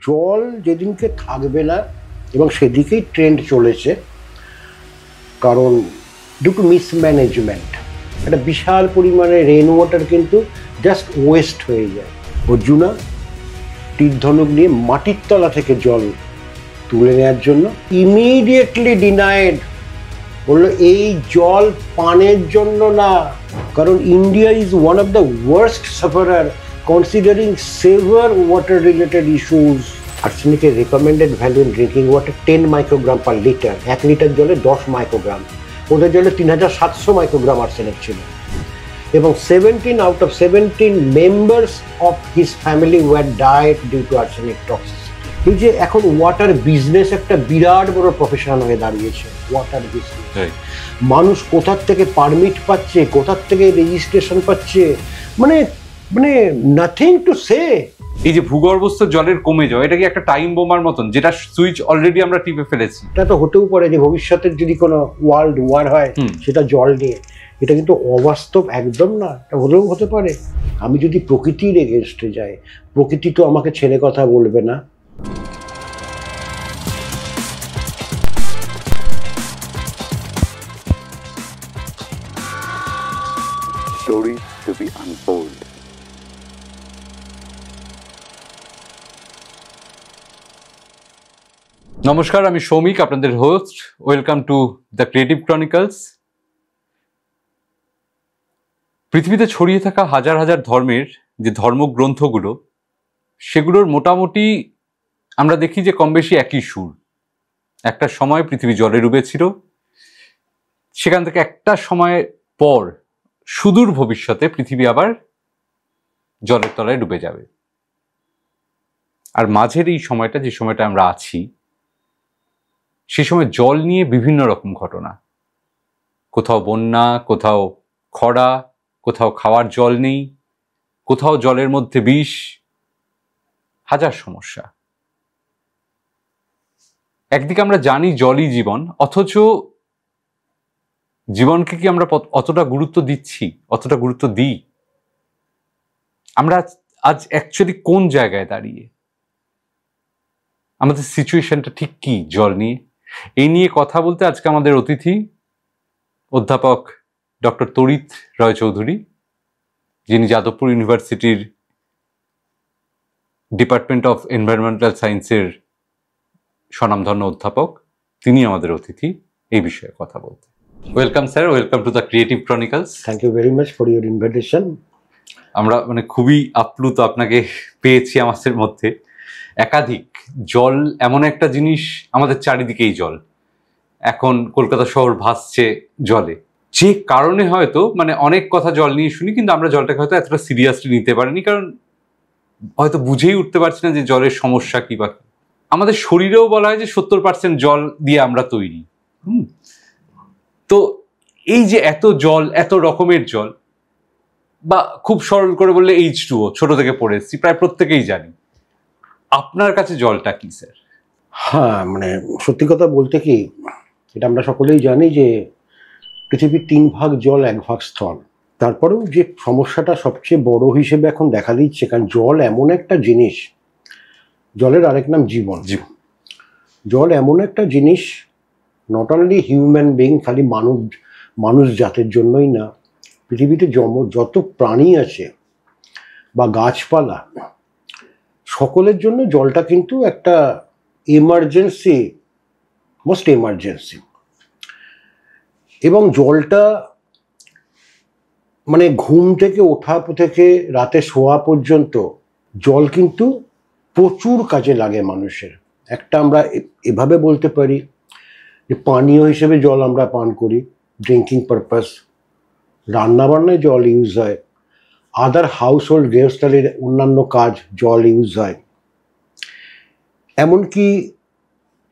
জল যেদিনকে থাকবে না এবং সেদিকেই ট্রেন্ড চলেছে, কারণ ডিউ টু মিসম্যানেজমেন্ট একটা বিশাল পরিমাণে রেন ওয়াটার কিন্তু জাস্ট ওয়েস্ট হয়ে যায়। অর্জুনা তীরধনুক নিয়ে মাটির তলা থেকে জল তুলে নেওয়ার জন্য ইমিডিয়েটলি ডিনাইড, বললো এই জল পানের জন্য না, কারণ India is one of the worst sufferer considering severe water related issues. আর্সেনিকের recommended value in drinking water 10 microgram per litre. 1 litre জলে 10 মাইক্রোগ্রাম, ওদের জলে 3700 মাইক্রোগ্রাম আর্সেনিক ছিল, এবং 17 out of 17 members of his family were died due to arsenic toxicity. এই যে এখন water business একটা বিরাট বড় প্রফেশন হয়ে দাঁড়িয়েছে, ওয়াটার বিজনেস। মানুষ কোথার থেকে পারমিট পাচ্ছে, কোথার থেকে রেজিস্ট্রেশন পাচ্ছে, মানে মানে নাথিং টু সে। এই যে ভূগর্ভস্থ জলের কমে যাওয়া, এটা কি একটা টাইম বোমার মতন, যেটা সুইচ অলরেডি আমরা টিপে ফেলেছি? এটা তো হতেও পারে যে ভবিষ্যতের যদি কোনো ওয়ার্ল্ড ওয়ার হয় সেটা জল নিয়ে। এটা কিন্তু অবাস্তব একদম না, এটা হলেও হতে পারে। আমি যদি প্রকৃতির এগেনস্টে যাই, প্রকৃতি তো আমাকে ছেড়ে কথা বলবে না। Stories to be untold. নমস্কার, আমি সৌমিক, আপনাদের host. Welcome to the creative Chronicles. পৃথিবীতে ছড়িয়ে থাকা হাজার হাজার ধর্মের যে ধর্মগ্রন্থগুলো, সেগুলোর মোটামুটি আমরা দেখি যে কম বেশি একই সুর। একটা সময় পৃথিবী জলে ডুবেছিল, সেখান থেকে একটা সময় পর সুদূর ভবিষ্যতে পৃথিবী আবার জলের তলায় ডুবে যাবে। আর মাঝের এই সময়টা, যে সময়টা আমরা আছি, সে সময় জল নিয়ে বিভিন্ন রকম ঘটনা। কোথাও বন্যা, কোথাও খরা, কোথাও খাওয়ার জল নেই, কোথাও জলের মধ্যে বিষ, হাজার সমস্যা। একদিকে আমরা জানি জলই জীবন, অথচ জীবনকে কি আমরা অতটা গুরুত্ব দিচ্ছি, অতটা গুরুত্ব দিই? আমরা আজ অ্যাকচুয়ালি কোন জায়গায় দাঁড়িয়ে? আমাদের সিচুয়েশনটা ঠিক কি জল নিয়ে? এই নিয়ে কথা বলতে আজকে আমাদের অতিথি অধ্যাপক ডক্টর তড়িৎ রায়চৌধুরী, যিনি যাদবপুর ইউনিভার্সিটির ডিপার্টমেন্ট অফ এনভায়রনমেন্টাল সায়েন্সের স্বনামধন্য অধ্যাপক। তিনি আমাদের অতিথি এই বিষয়ে কথা বলতে। Welcome sir, welcome to the creative chronicles. Thank you very much for your invitation. আমরা খুবই আপ্লুত আপনাকে পেয়েছি আমাদের মধ্যে। একাধিক জল এমন একটা জিনিস, আমাদের চারিদিকেই জল। এখন কলকাতা শহর ভাসছে জলে, যে কারণে হয়তো অনেক কথা জল নিয়ে শুনি, কিন্তু আমরা জলটাকে হয়তো এতটা সিরিয়াসলি নিতে পারিনি, কারণ হয়তো বুঝেই উঠতে পারছি না যে জলের সমস্যা কি বা কি। আমাদের শরীরেও বলা হয় যে 70% জল দিয়ে আমরা তৈরি। তো এই যে এত জল, এত রকমের জল, বা খুব সরল করে বললে H2O, ছোট থেকে পড়ে এসেছি, প্রায় প্রত্যেকেই জানি। আপনার কাছে জলটা কি স্যার? হ্যাঁ, সত্যি কথা বলতে কি, এটা আমরা সকলেই জানি যে পৃথিবীর 3 ভাগ জল, 1 ভাগ স্থল। তারপরেও যে সমস্যাটা সবচেয়ে বড় হিসেবে এখন দেখা দিচ্ছে, কারণ জল এমন একটা জিনিস, জলের আরেক নাম জীবন। জল এমন একটা জিনিস, নট অনলি হিউম্যান বিং, খালি মানুষ জাতের জন্যই না, পৃথিবীতে যত প্রাণী আছে বা গাছপালা, সকলের জন্য জলটা কিন্তু একটা এমার্জেন্সি, মোস্ট এমার্জেন্সি। এবং জলটা ঘুম থেকে ওঠা থেকে রাতে শোয়া পর্যন্ত জল কিন্তু প্রচুর কাজে লাগে মানুষের। একটা আমরা এভাবে বলতে পারি যে পানীয় হিসেবে জল আমরা পান করি, ড্রিঙ্কিং পারপাস, রান্নাবান্নায় জল ইউজ হয়, আদার হাউস হোল্ড গৃহস্থালির অন্যান্য কাজ জল ইউজ হয়, এমনকি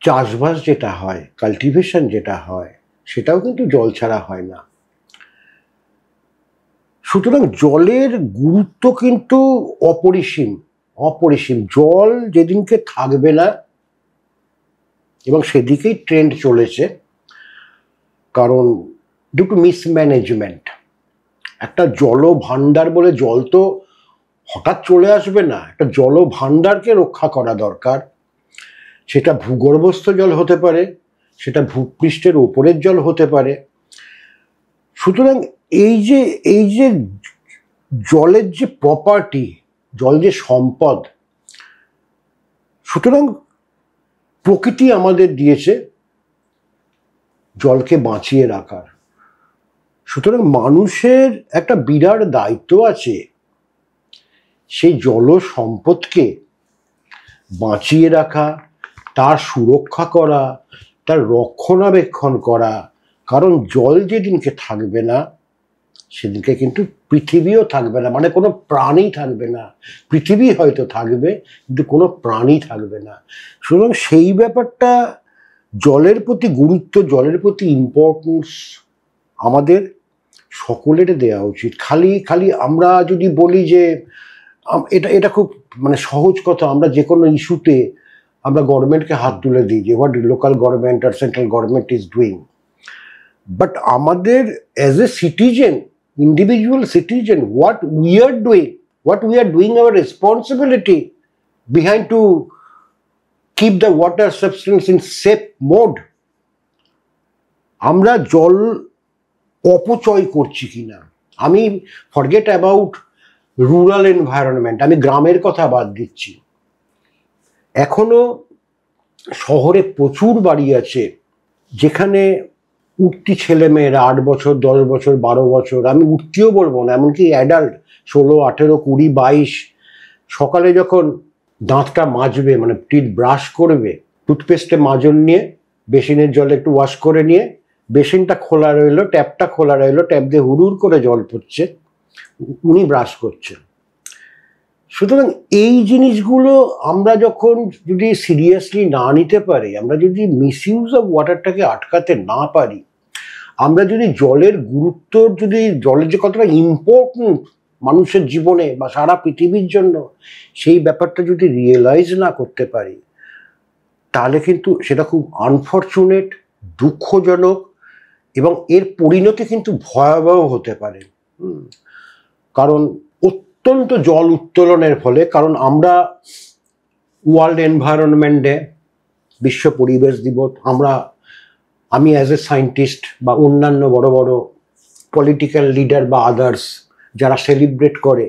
চাষবাস যেটা হয়, কাল্টিভেশন যেটা হয়, সেটাও কিন্তু জল ছাড়া হয় না। সুতরাং জলের গুরুত্ব কিন্তু অপরিসীম। জল যেদিনকে থাকবে না, এবং সেদিকেই ট্রেন্ড চলেছে, কারণ ডিউ টু মিসম্যানেজমেন্ট একটা জল ভাণ্ডার বলে জল তো হঠাৎ চলে আসবে না, একটা জল ভাণ্ডারকে রক্ষা করা দরকার। সেটা ভূগর্ভস্থ জল হতে পারে, সেটা ভূপৃষ্ঠের ওপরের জল হতে পারে। সুতরাং এই যে জলের যে প্রপার্টি, জল যে সম্পদ, সুতরাং প্রকৃতি আমাদের দিয়েছে জলকে বাঁচিয়ে রাখার। সুতরাং মানুষের একটা বিরাট দায়িত্ব আছে সেই জল সম্পদকে বাঁচিয়ে রাখা, তার সুরক্ষা করা, তার রক্ষণাবেক্ষণ করা। কারণ জল যেদিনকে থাকবে না সেদিনকে কিন্তু পৃথিবীও থাকবে না, মানে কোনো প্রাণী থাকবে না। পৃথিবী হয়তো থাকবে কিন্তু কোনো প্রাণী থাকবে না। সুতরাং সেই ব্যাপারটা, জলের প্রতি গুরুত্ব, জলের প্রতি ইম্পর্টেন্স আমাদের সকলের দেওয়া উচিত। খালি আমরা যদি বলি যে এটা খুব মানে সহজ কথা, আমরা যে কোনো ইস্যুতে আমরা গভর্নমেন্টকে হাত তুলে দিই যে হোয়াট লোকাল গভর্নমেন্ট আর central government is doing. But আমাদের as a citizen, individual citizen, what we are doing our responsibility behind to keep the water substance in safe mode. আমরা জল অপচয় করছি কিনা। আমি ফরগেট অ্যাবাউট রুরাল এনভায়রনমেন্ট, আমি গ্রামের কথা বাদ দিচ্ছি। এখনো শহরে প্রচুর বাড়ি আছে যেখানে উঠতি ছেলে মেয়েরা 8 বছর, 10 বছর, 12 বছর, আমি উঠতিও বলবো না, এমনকি অ্যাডাল্ট 16, 18, 20, 22, সকালে যখন দাঁতটা মাজবে, মানে টিথ ব্রাশ করবে, টুথপেস্টে মাজন নিয়ে বেসিনের জলে একটু ওয়াশ করে নিয়ে, বেসিনটা খোলা রইলো, ট্যাপটা খোলা রইলো, ট্যাপ দিয়ে হুড়ুর করে জল পড়ছে, উনি ব্রাশ করছেন। সুতরাং এই জিনিসগুলো আমরা যখন যদি সিরিয়াসলি না নিতে পারি, আমরা যদি মিসইউজ অফ ওয়াটারটাকে আটকাতে না পারি, আমরা যদি জলের গুরুত্ব, যদি জলের যে কতটা ইম্পর্টেন্ট মানুষের জীবনে বা সারা পৃথিবীর জন্য, সেই ব্যাপারটা যদি রিয়েলাইজ না করতে পারি, তাহলে কিন্তু সেটা খুব আনফর্চুনেট, দুঃখজনক, এবং এর পরিণতি কিন্তু ভয়াবহ হতে পারে। কারণ অত্যন্ত জল উত্তোলনের ফলে, কারণ আমরা ওয়ার্ল্ড এনভায়রনমেন্ট ডে, বিশ্ব পরিবেশ দিবস, আমি অ্যাজ এ সায়েন্টিস্ট বা অন্যান্য বড় বড় পলিটিক্যাল লিডার বা আদার্স যারা সেলিব্রেট করে,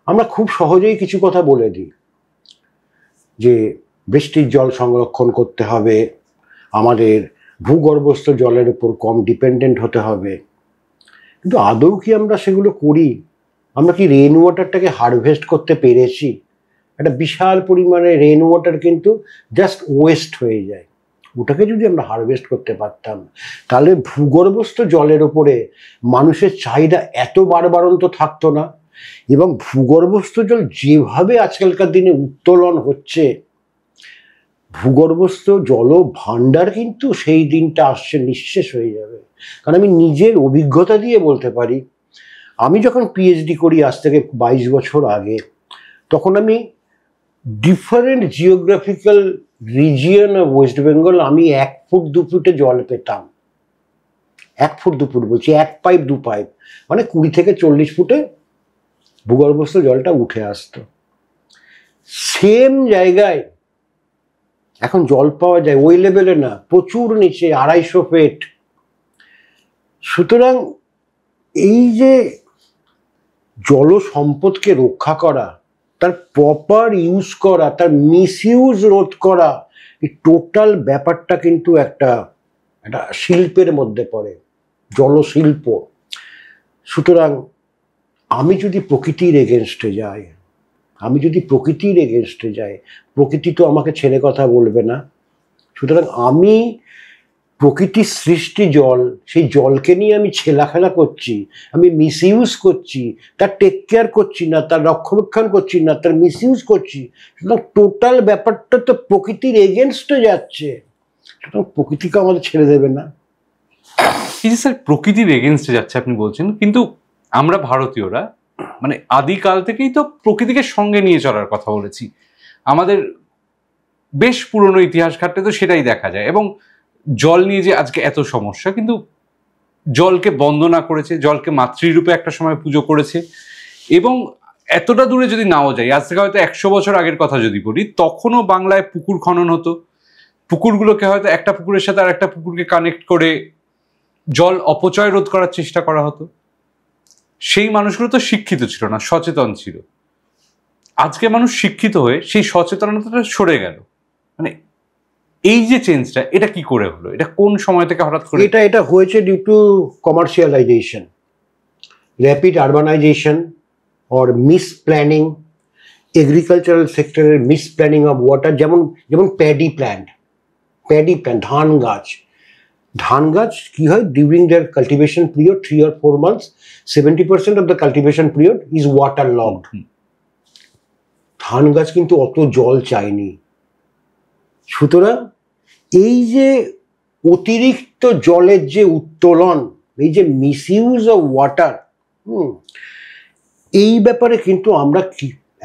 আমরা খুব সহজেই কিছু কথা বলে দিই যে বৃষ্টির জল সংরক্ষণ করতে হবে, আমাদের ভূগর্ভস্থ জলের উপর কম ডিপেন্ডেন্ট হতে হবে। কিন্তু আদৌ কি আমরা সেগুলো করি? আমরা কি রেইন ওয়াটারটাকে হারভেস্ট করতে পেরেছি? একটা বিশাল পরিমাণে রেইন ওয়াটার কিন্তু জাস্ট ওয়েস্ট হয়ে যায়। ওটাকে যদি আমরা হারভেস্ট করতে পারতাম, তাহলে ভূগর্ভস্থ জলের ওপরে মানুষের চাহিদা এত বাড়বাড়ন্ত থাকতো না। এবং ভূগর্ভস্থ জল যেভাবে আজকালকার দিনে উত্তোলন হচ্ছে, ভূগর্ভস্থ জল ভাণ্ডার কিন্তু সেই দিনটা আসছে, নিঃশেষ হয়ে যাবে। কারণ আমি নিজের অভিজ্ঞতা দিয়ে বলতে পারি, আমি যখন পিএইচডি করি আজ থেকে 22 বছর আগে, তখন আমি different geographical region of West Bengal আমি 1 ফুট 2 ফুটে জল পেতাম। 1 ফুট 2 ফুট বলছি, 1 পাইপ 2 পাইপ, মানে 20 থেকে 40 ফুটে ভূগর্ভস্থ জলটা উঠে আসতো। সেম জায়গায় এখন জল পাওয়া যায় ওই লেভেলে না, প্রচুর নিচে, 250 ফিট। সুতরাং এই যে জল সম্পদকে রক্ষা করা, তার প্রপার ইউজ করা, তার মিসইউজ রোধ করা, এই টোটাল ব্যাপারটা কিন্তু একটা শিল্পের মধ্যে পড়ে, জলশিল্প। সুতরাং আমি যদি প্রকৃতির এগেনস্টে যাই, প্রকৃতি তো আমাকে ছেড়ে কথা বলবে না। সুতরাং আমি প্রকৃতির সৃষ্টি জল, সেই জলকে নিয়ে আমি ছেলাখেলা করছি, আমি মিসইউজ করছি, তার টেক কেয়ার করছি না, তার রক্ষণাবেক্ষণ করছি না, তার মিসইউজ করছি। সুতরাং টোটাল ব্যাপারটা তো প্রকৃতির এগেনস্টে যাচ্ছে। সুতরাং প্রকৃতিকে আমাদের ছেড়ে দেবে না। এই যে স্যার প্রকৃতির এগেনস্টে যাচ্ছে আপনি বলছেন, কিন্তু আমরা ভারতীয়রা মানে আদিকাল থেকেই তো প্রকৃতিকে সঙ্গে নিয়ে চলার কথা বলেছি। আমাদের বেশ পুরনো ইতিহাস ঘাটলে তো সেটাই দেখা যায়। এবং জল নিয়ে যে আজকে এত সমস্যা, কিন্তু জলকে বন্দনা করেছে, জলকে মাতৃরূপে একটা সময় পুজো করেছে। এবং এতটা দূরে যদি নাও যাই, আজ থেকে হয়তো 100 বছর আগের কথা যদি বলি, তখনও বাংলায় পুকুর খনন হতো। পুকুরগুলোকে হয়তো একটা পুকুরের সাথে আর একটা পুকুরকে কানেক্ট করে জল অপচয় রোধ করার চেষ্টা করা হতো। সেই মানুষগুলো তো শিক্ষিত ছিল না, সচেতন ছিল। আজকে মানুষ শিক্ষিত হয়ে সেই সচেতনতাটা সরে গেল। মানে এই যে চেঞ্জটা, এটা কি করে হলো? এটা কোন সময় থেকে হঠাৎ করে? এটা হয়েছে due to commercialisation, rapid urbanisation or mis planning, agricultural সেক্টরের মিস প্ল্যানিং অফ ওয়াটার। যেমন প্যাডি প্ল্যান্ট, ধান গাছ কি হয়, during their cultivation period 3 or 4 months 70% of the cultivation period is water logged. ধান গাছ কিন্তু অত জল চায়নি। সুতরাং এই যে অতিরিক্ত জলের যে উত্তোলন, এই যে মিসইউজ অফ ওয়াটার, এই ব্যাপারে কিন্তু আমরা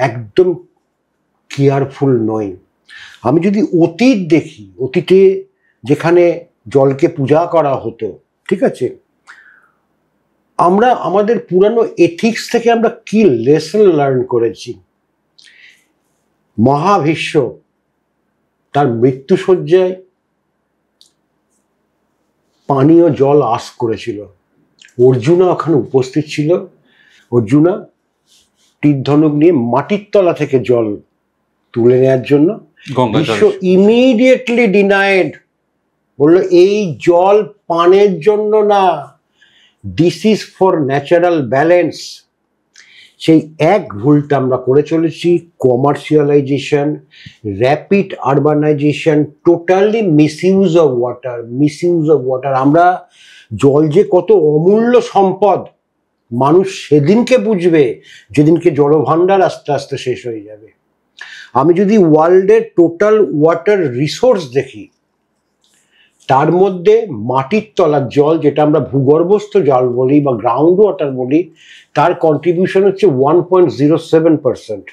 একদম কেয়ারফুল নই। আমি যদি অতীত দেখি, অতীতে যেখানে জলকে পূজা করা হতো, ঠিক আছে, আমরা আমাদের পুরানো এথিক্স থেকে আমরা কি লেসন লার্ন করেছি। মহাভীষ্ম তার মৃত্যুশয্যায় পানীয় জল আশ করেছিল, অর্জুনা ওখানে উপস্থিত ছিল। অর্জুনা তীরধনুক নিয়ে মাটির তলা থেকে জল তুলে নেওয়ার জন্য বিশ্ব ইমিডিয়েটলি ডিনাইড, বললো এই জল পানের জন্য না, this is for natural balance. সেই এক ভুলটা আমরা করে চলেছি, commercialisation, rapid urbanisation, totally misuse of water. আমরা জল যে কত অমূল্য সম্পদ মানুষ সেদিনকে বুঝবে যেদিনকে জলভাণ্ডার আস্তে আস্তে শেষ হয়ে যাবে। আমি যদি ওয়ার্ল্ডের টোটাল ওয়াটার রিসোর্স দেখি, তার মধ্যে মাটির তলার জল, যেটা আমরা ভূগর্ভস্থ জল বলি বা গ্রাউন্ড ওয়াটার বলি, তার কন্ট্রিবিউশন হচ্ছে 1.07%।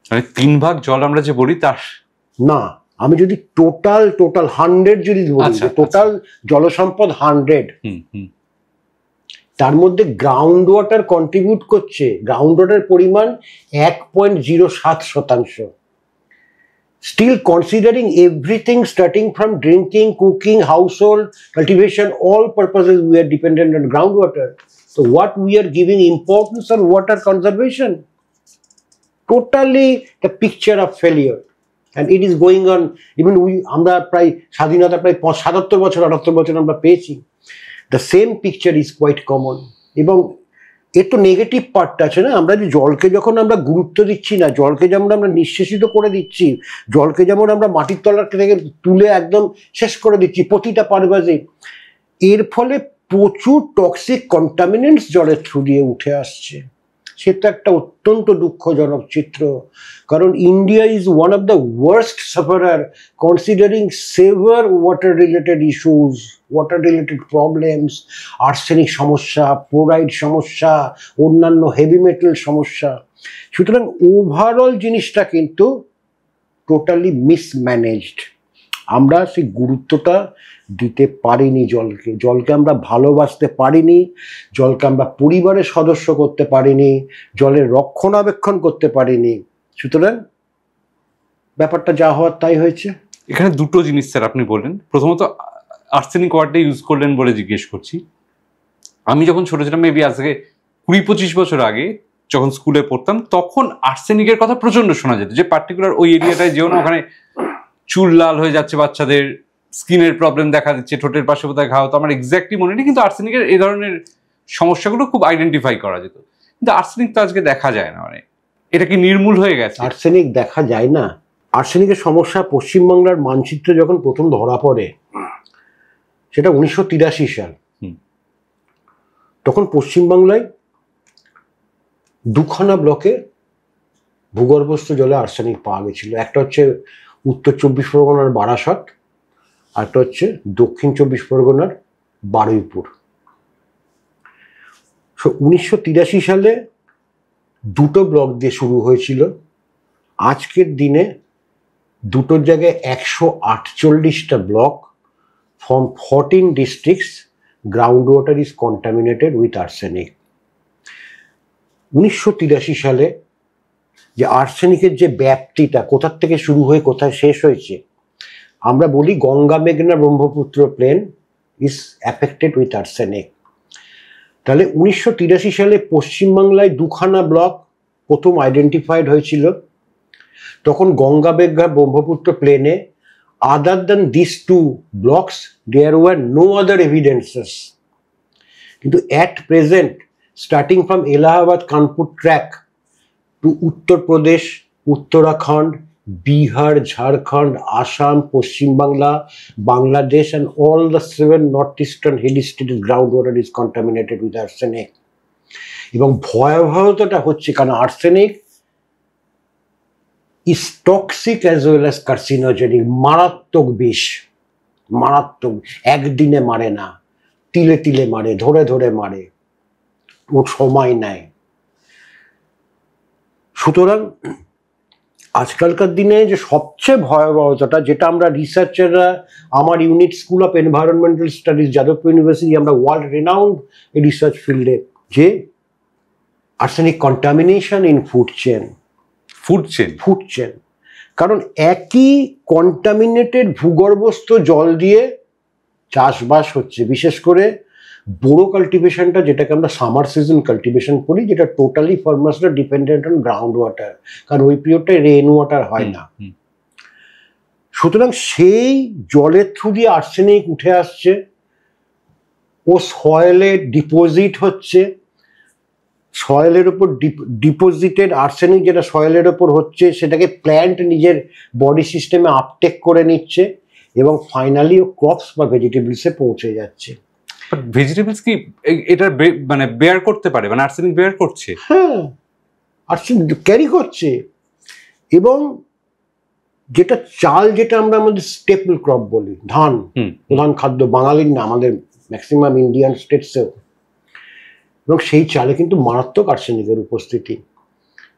মানে 3 ভাগ জল আমরা যে বলি তার না, আমি যদি টোটাল 100 যদি বলি, টোটাল জলসম্পদ 100, তার মধ্যে গ্রাউন্ড ওয়াটার কন্ট্রিবিউট করছে, গ্রাউন্ড ওয়াটার পরিমাণ 1.07%। Still considering everything starting from drinking, cooking, household, cultivation, all purposes we are dependent on groundwater. So what we are giving importance on water conservation? Totally the picture of failure. And it is going on, even আমরা প্রায় স্বাধীনতা প্রায় 77 বছর 78 বছর আমরা পেয়েছি। The same picture is quite common. এবং এর তো নেগেটিভ পার্টটা আছে না, আমরা যে জলকে যখন আমরা গুরুত্ব দিচ্ছি না, জলকে যেমন আমরা নিঃশেষিত করে দিচ্ছি, জলকে যেমন আমরা মাটির তলার থেকে তুলে একদম শেষ করে দিচ্ছি প্রতিটা পারভাজে, এর ফলে প্রচুর টক্সিক কন্টামিনেন্টস জলের থ্রু দিয়ে উঠে আসছে। সেটা একটা অত্যন্ত দুঃখজনক চিত্র, কারণ India is one of the worst sufferer considering severe water related issues, water related problems, arsenic সমস্যা, ফ্লোরাইড সমস্যা, অন্যান্য হেভি মেটাল সমস্যা। সুতরাং ওভারঅল জিনিসটা কিন্তু টোটালি মিসম্যানেজড। আমরা সেই গুরুত্বটা দিতে পারিনি জলকে আমরা ভালোবাসতে পারিনি, জলকে আমরা পরিবারের সদস্য করতে পারিনি, জলের রক্ষণাবেক্ষণ করতে পারিনি। সুতরাং ব্যাপারটা যা হওয়ার তাই হয়েছে। এখানে দুটো জিনিস স্যার আপনি বললেন। প্রথমত আর্সেনিক ওয়ার্ডটা ইউজ করলেন বলে জিজ্ঞেস করছি। আমি যখন ছোট ছিলাম, মেবি আজ থেকে 20-25 বছর আগে যখন স্কুলে পড়তাম, তখন আর্সেনিকের কথা প্রচন্ড শোনা যেত, যে পার্টিকুলার ওই এরিয়াটায় যেও না, ওখানে চুল লাল হয়ে যাচ্ছে, বাচ্চাদের স্কিনের প্রবলেম দেখা দিচ্ছে, ঠোঁটের পাশে বোধহয় ঘা হতো, আমার এক্স্যাক্টলি মনে নেই, কিন্তু আর্সেনিকের এই ধরনের সমস্যাগুলো খুব আইডেন্টিফাই করা যেত। কিন্তু আর্সেনিক তো আজকে দেখা যায় না। মানে এটা কি নির্মূল হয়ে গেছে? আর্সেনিক দেখা যায় না। আর্সেনিকের সমস্যা পশ্চিমবাংলার মানচিত্রে যখন প্রথম ধরা পড়ে, সেটা 1983 সাল। তখন পশ্চিমবাংলায় 2খানা ব্লকে ভূগর্ভস্থ জলে আর্সেনিক পাওয়া গেছিল। একটা হচ্ছে উত্তর 24 পরগনার বারাসত, আর একটা হচ্ছে দক্ষিণ 24 পরগনার বারুইপুর। 1983 সালে 2টো ব্লক দিয়ে শুরু হয়েছিল। আজকের দিনে দুটোর জায়গায় 148টা block from 14 districts groundwater is contaminated with arsenic. 1983 সালে যে আর্সেনিকের যে ব্যাপ্তিটা কোথার থেকে শুরু হয়ে কোথায় শেষ হয়েছে, আমরা বলি গঙ্গা মেঘনা Brahmaputra plain is affected with arsenic. তাহলে 1983 সালে পশ্চিমবাংলায় 2খানা ব্লক প্রথম আইডেন্টিফাইড হয়েছিল। তখন গঙ্গা মেঘনা ব্রহ্মপুত্র প্লেনে other than this 2 blocks there were no other evidences. কিন্তু at present starting from Allahabad Kanpur track to Uttar Pradesh, Uttarakhand, Bihar, Jharkhand, Assam, Paschim Bangla, Bangladesh and all the 7 northeastern hilly stated groundwater is contaminated with arsenic. এবং ভয়াবহতাটা হচ্ছে কারণ arsenic is toxic as well as carcinogenic, মারাত্মক বিষ, মারাত্মক, একদিনে মারে না, তিলে তিলে মারে, ধরে ধরে মারে, ওর সময় নেয়। সুতরাং আজকালকার দিনে যে সবচেয়ে ভয়াবহতাটা, যেটা আমরা রিসার্চাররা, আমার unit school of environmental studies Jadavpur university, আমরা ওয়ার্ল্ড রেনাউন্ড রিসার্চ ফিল্ডে, যে arsenic contamination in food chain. Food chain কারণ একই কন্টামিনেটেড ভূগর্ভস্থ জল দিয়ে চাষবাস হচ্ছে, বিশেষ করে বোরো কাল্টিভেশনটা, যেটাকে আমরা সামার সিজন কাল্টিভেশন করি, যেটা টোটালি ফার্মার্সরা ডিপেন্ডেন্ট অন গ্রাউন্ড ওয়াটার, কারণ ওই পিরিয়ডটায় রেন ওয়াটার হয় না। সুতরাং সেই জলের থ্রু দিয়ে আর্সেনিক উঠে আসছে, ও সয়েলে ডিপোজিট হচ্ছে, সয়েলের উপর ডিপোজিটেড আর্সেনিক যেটা সয়েলের ওপর হচ্ছে, সেটাকে প্ল্যান্ট নিজের বডি সিস্টেমে আপটেক করে নিচ্ছে এবং ফাইনালি ও ক্রপস বা ভেজিটেবলসে পৌঁছে যাচ্ছে। ভেজিটেবলস কি এটা মানে বেয়ার করতে পারে, মানে আর্সেনিক বেয়ার করছে? হ্যাঁ, আর্সেনিক ক্যারি করছে। এবং যেটা চাল, যেটা আমরা আমাদের স্টেপল ক্রপ বলি, ধান প্রধান খাদ্য বাঙালির না, আমাদের ম্যাক্সিমাম ইন্ডিয়ান স্টেটসেও, এবং সেই চালে কিন্তু মারাত্মক আর্সেনিকের উপস্থিতি।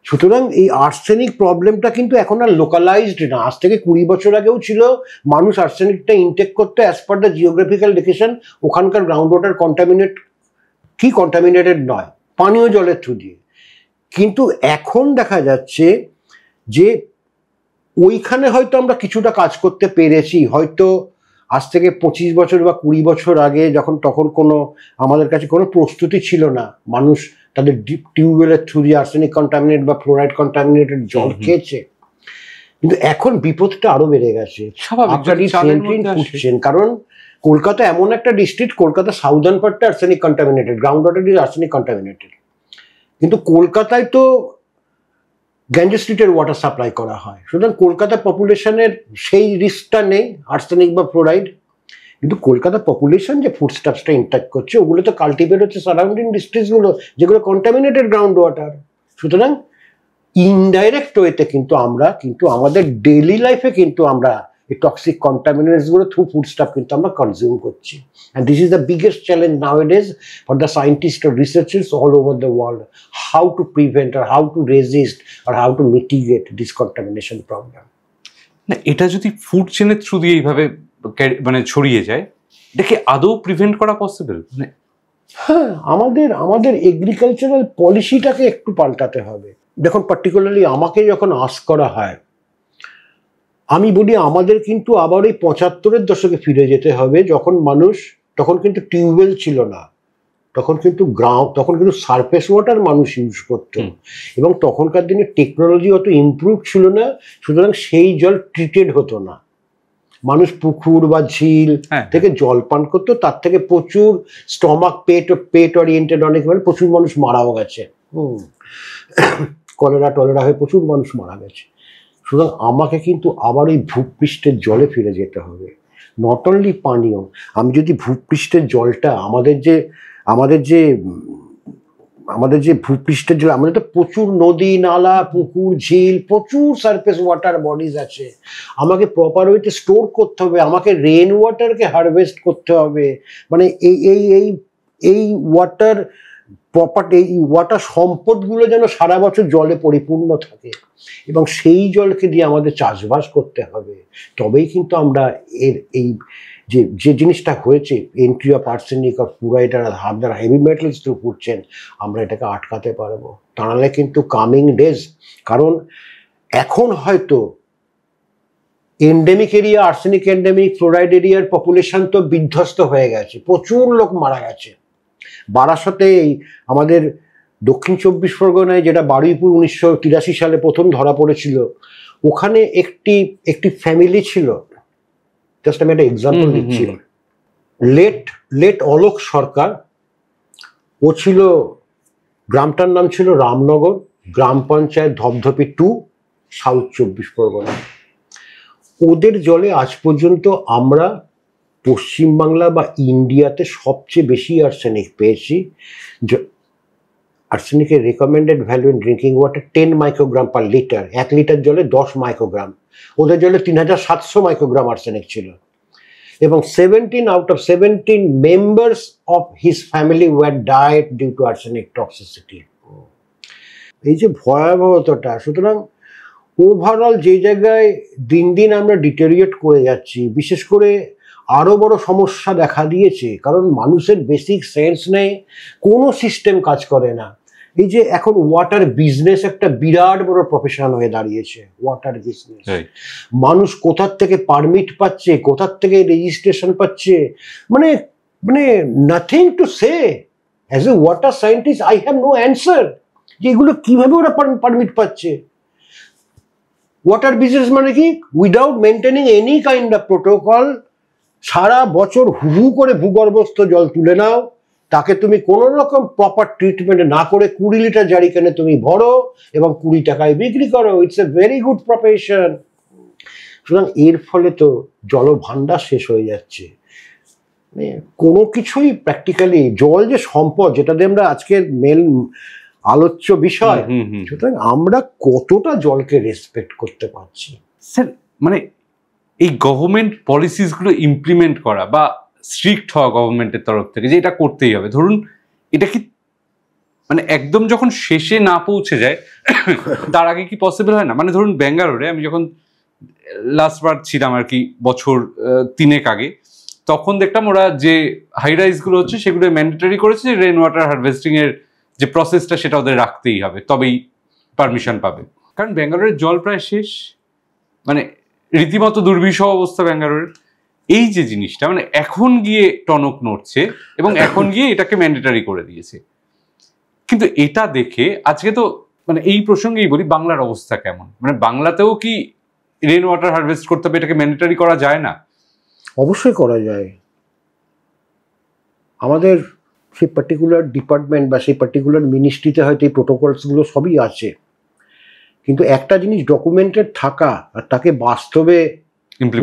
সুতরাং এই আর্সেনিক প্রবলেমটা কিন্তু এখন আর লোকালাইজড না, আজ থেকে 20 বছর আগেও ছিল। মানুষ আর্সেনিকটা ইনটেক করতে as per the geographical location, ওখানকার গ্রাউন্ড ওয়াটার কন্টামিনেটেড নয়, পানীয় জলের থ্রু দিয়ে। কিন্তু এখন দেখা যাচ্ছে যে ওইখানে হয়তো আমরা কিছুটা কাজ করতে পেরেছি, হয়তো আজ থেকে 25 বছর বা 20 বছর আগে, তখন কোনো আমাদের কাছে কোনো প্রস্তুতি ছিল না, মানুষ তাদের টিউবওয়েলের থ্রু দিয়ে আর্সেনিক কন্টামিনেট বা ফ্লোরাইড কন্টামিনেটেড জল খেয়েছে। কিন্তু এখন বিপদটা আরো বেড়ে গেছে, কারণ কলকাতা এমন একটা ডিস্ট্রিক্ট, কলকাতা সাউদার্ন পার্টটা arsenic contaminated, ground water is arsenic contaminated. কিন্তু কলকাতায় তো গ্যাঞ্জেস স্ট্রিটের ওয়াটার সাপ্লাই করা হয়, সুতরাং কলকাতা পপুলেশনের সেই রিস্কটা নেই আর্সেনিক বা ফ্লোরাইড। কিন্তু কলকাতা পপুলেশন যে ফুড স্টাফসটা ইনটেক করছে, ওগুলো তো কাল্টিভেট হচ্ছে সারাউন্ডিং ডিস্ট্রিক্টসগুলো, যেগুলো কন্টামিনেটেড গ্রাউন্ড ওয়াটার। সুতরাং ইনডাইরেক্ট ওয়েতে কিন্তু আমরা আমাদের ডেইলি লাইফে কিন্তু আমরা এই টক্সিক কন্টামিনেন্টসগুলো থ্রু ফুড স্টাফ কিন্তু আমরা কনজিউম করছি। And this is the biggest challenge nowadays for the scientist or researchers all over the world, how to prevent or how to resist or how to mitigate this contamination problem. না, এটা যদি food চেনের through দিয়ে এইভাবে মানে ছড়িয়ে যায়, এটাকে আদৌ প্রিভেন্ট করা পসিবল? হ্যাঁ, আমাদের এগ্রিকালচারাল পলিসিটাকে একটু পাল্টাতে হবে। দেখুন, পার্টিকুলারলি আমাকে যখন আস্ক করা হয়, আমি বলি আমাদের কিন্তু আবার ওই 75-এর দশকে ফিরে যেতে হবে, তখন কিন্তু টিউবওয়েল ছিল না, তখন কিন্তু সারফেস ওয়াটার মানুষ ইউজ করত, এবং তখনকার দিনে টেকনোলজি অত ইমপ্রুভ ছিল না, সুতরাং সেই জল ট্রিটেড হতো না। মানুষ পুকুর বা ঝিল থেকে জল পান করতো, তার থেকে প্রচুর স্টমাক পেট ওরিয়েন্টেড অনেক প্রচুর মানুষ মারাও গেছে, কলেরা হয়ে প্রচুর মানুষ মারা গেছে। সুতরাং আমাকে কিন্তু আবার এই ভূপৃষ্ঠের জলে ফিরে যেতে হবে, নট অনলি পানীয়। আমি যদি ভূপৃষ্ঠের জলটা আমাদের যে ভূপৃষ্ঠের জল, আমাদের তো প্রচুর নদী নালা পুকুর ঝিল, প্রচুর সারফেস ওয়াটার বডিজ আছে, আমাকে প্রপার ওয়েতে স্টোর করতে হবে, আমাকে রেন ওয়াটারকে হারভেস্ট করতে হবে, মানে এই ওয়াটার প্রপার্টি, এই ওয়াটার সম্পদগুলো যেন সারা বছর জলে পরিপূর্ণ থাকে, এবং সেই জলকে দিয়ে আমাদের চাষবাস করতে হবে। তবেই কিন্তু আমরা এই যে জিনিসটা হয়েছে, entry of arsenic of fluoride আর other heavy metals through food chain, আমরা এটাকে আটকাতে পারবো। তা নাহলে কিন্তু কামিং ডেজ, কারণ এখন হয়তো endemic area, arsenic endemic, fluoride এরিয়ার পপুলেশন তো বিধ্বস্ত হয়ে গেছে, প্রচুর লোক মারা গেছে। বারাসতে এই আমাদের দক্ষিণ 24 পরগনায়, যেটা বারুইপুর 1983 সালে প্রথম ধরা পড়েছিল, ওখানে একটি ফ্যামিলি ছিল, জাস্ট আমি একটা এক্সাম্পল দিচ্ছি, লেট অলোক সরকার, ও ছিল, গ্রামটার নাম ছিল রামনগর, গ্রাম পঞ্চায়েত ধপধপি 2, সাউথ 24 পরগনা। ওদের জলে আজ পর্যন্ত আমরা পশ্চিমবাংলা বা ইন্ডিয়াতে সবচেয়ে বেশি আর্সেনিক পেয়েছি। আর্সেনিকের recommended value in drinking water 10 microgram per litre, 1 litre জলে 10 মাইক্রোগ্রাম। ওদের জলে 3700 মাইক্রোগ্রাম আর্সেনিক ছিল, এবং 17 out of 17 members of his family were died due to arsenic toxicity. এই যে ভয়াবহতাটা, সুতরাং ওভারঅল যে জায়গায় দিন দিন আমরা ডিটেরিয়েট করে যাচ্ছি, বিশেষ করে আরো বড় সমস্যা দেখা দিয়েছে, কারণ মানুষের বেসিক সেন্স নেই, কোনো সিস্টেম কাজ করে না। এই যে এখন ওয়াটার বিজনেস একটা বিরাট বড় প্রফেশন হয়ে দাঁড়িয়েছে, ওয়াটার বিজনেস। মানুষ কোথার থেকে পারমিট পাচ্ছে, কোথার থেকে রেজিস্ট্রেশন পাচ্ছে, মানে মানে nothing to say. As a water scientist I have no answer যে এগুলো কিভাবে ওরা পারমিট পাচ্ছে। ওয়াটার বিজনেস মানে কি, without maintaining any kind of protocol, সারা বছর হু করে ভূগর্ভস্থ জল তুলে নাও, তাকে তুমি কোনো রকম প্রপার ট্রিটমেন্ট না করে 20 লিটার জারিকানে তুমি ভরো এবং 20 টাকায় বিক্রি করো। It's a very good profession. সুতরাং এর ফলে তো জলভাণ্ডার শেষ হয়ে যাচ্ছে, কোনো কিছুই প্র্যাকটিক্যালি, জল যে সম্পদ, যেটা দিয়ে আমরা আজকের মেন আলোচ্য বিষয়, সুতরাং আমরা কতটা জলকে রেসপেক্ট করতে পারছি। স্যার, মানে এই গভর্নমেন্ট পলিসিসগুলো ইমপ্লিমেন্ট করা বা স্ট্রিক্ট হওয়া গভর্নমেন্টের তরফ থেকে, যে এটা করতেই হবে, ধরুন এটা কি মানে একদম যখন শেষে না পৌঁছে যায় তার আগে কি পসিবল হয় না? মানে ধরুন ব্যাঙ্গালোরে আমি যখন লাস্টবার ছিলাম আর কি, বছর 3 আগে, তখন দেখলাম ওরা যে হাই রাইজগুলো হচ্ছে সেগুলো ম্যান্ডেটরি করেছে যে রেন ওয়াটার হারভেস্টিং এর যে প্রসেসটা সেটা ওদের রাখতেই হবে, তবেই পারমিশন পাবে। কারণ ব্যাঙ্গালোরের জল প্রায় শেষ, মানে রীতিমতো দুর্বিষহ অবস্থা ব্যাঙ্গালোরের। এই যে জিনিসটা মানে এখন গিয়ে টনক নড়ছে এবং এখন গিয়ে এটাকে ম্যান্ডেটরি করে দিয়েছে। কিন্তু এটা দেখে আজকে তো মানে এই প্রসঙ্গেই বলি, বাংলার অবস্থা কেমন? মানে বাংলাতেও কি রেন ওয়াটার হারভেস্ট করতে হবে, এটাকে ম্যান্ডেটরি করা যায় না? অবশ্যই করা যায়। আমাদের সেই পার্টিকুলার ডিপার্টমেন্ট বা সেই পার্টিকুলার মিনিস্ট্রিতে হয়তো এই প্রোটোকলসগুলো সবই আছে, কিন্তু একটা জিনিস ডকুমেন্টেড থাকা আর তাকে বাস্তবে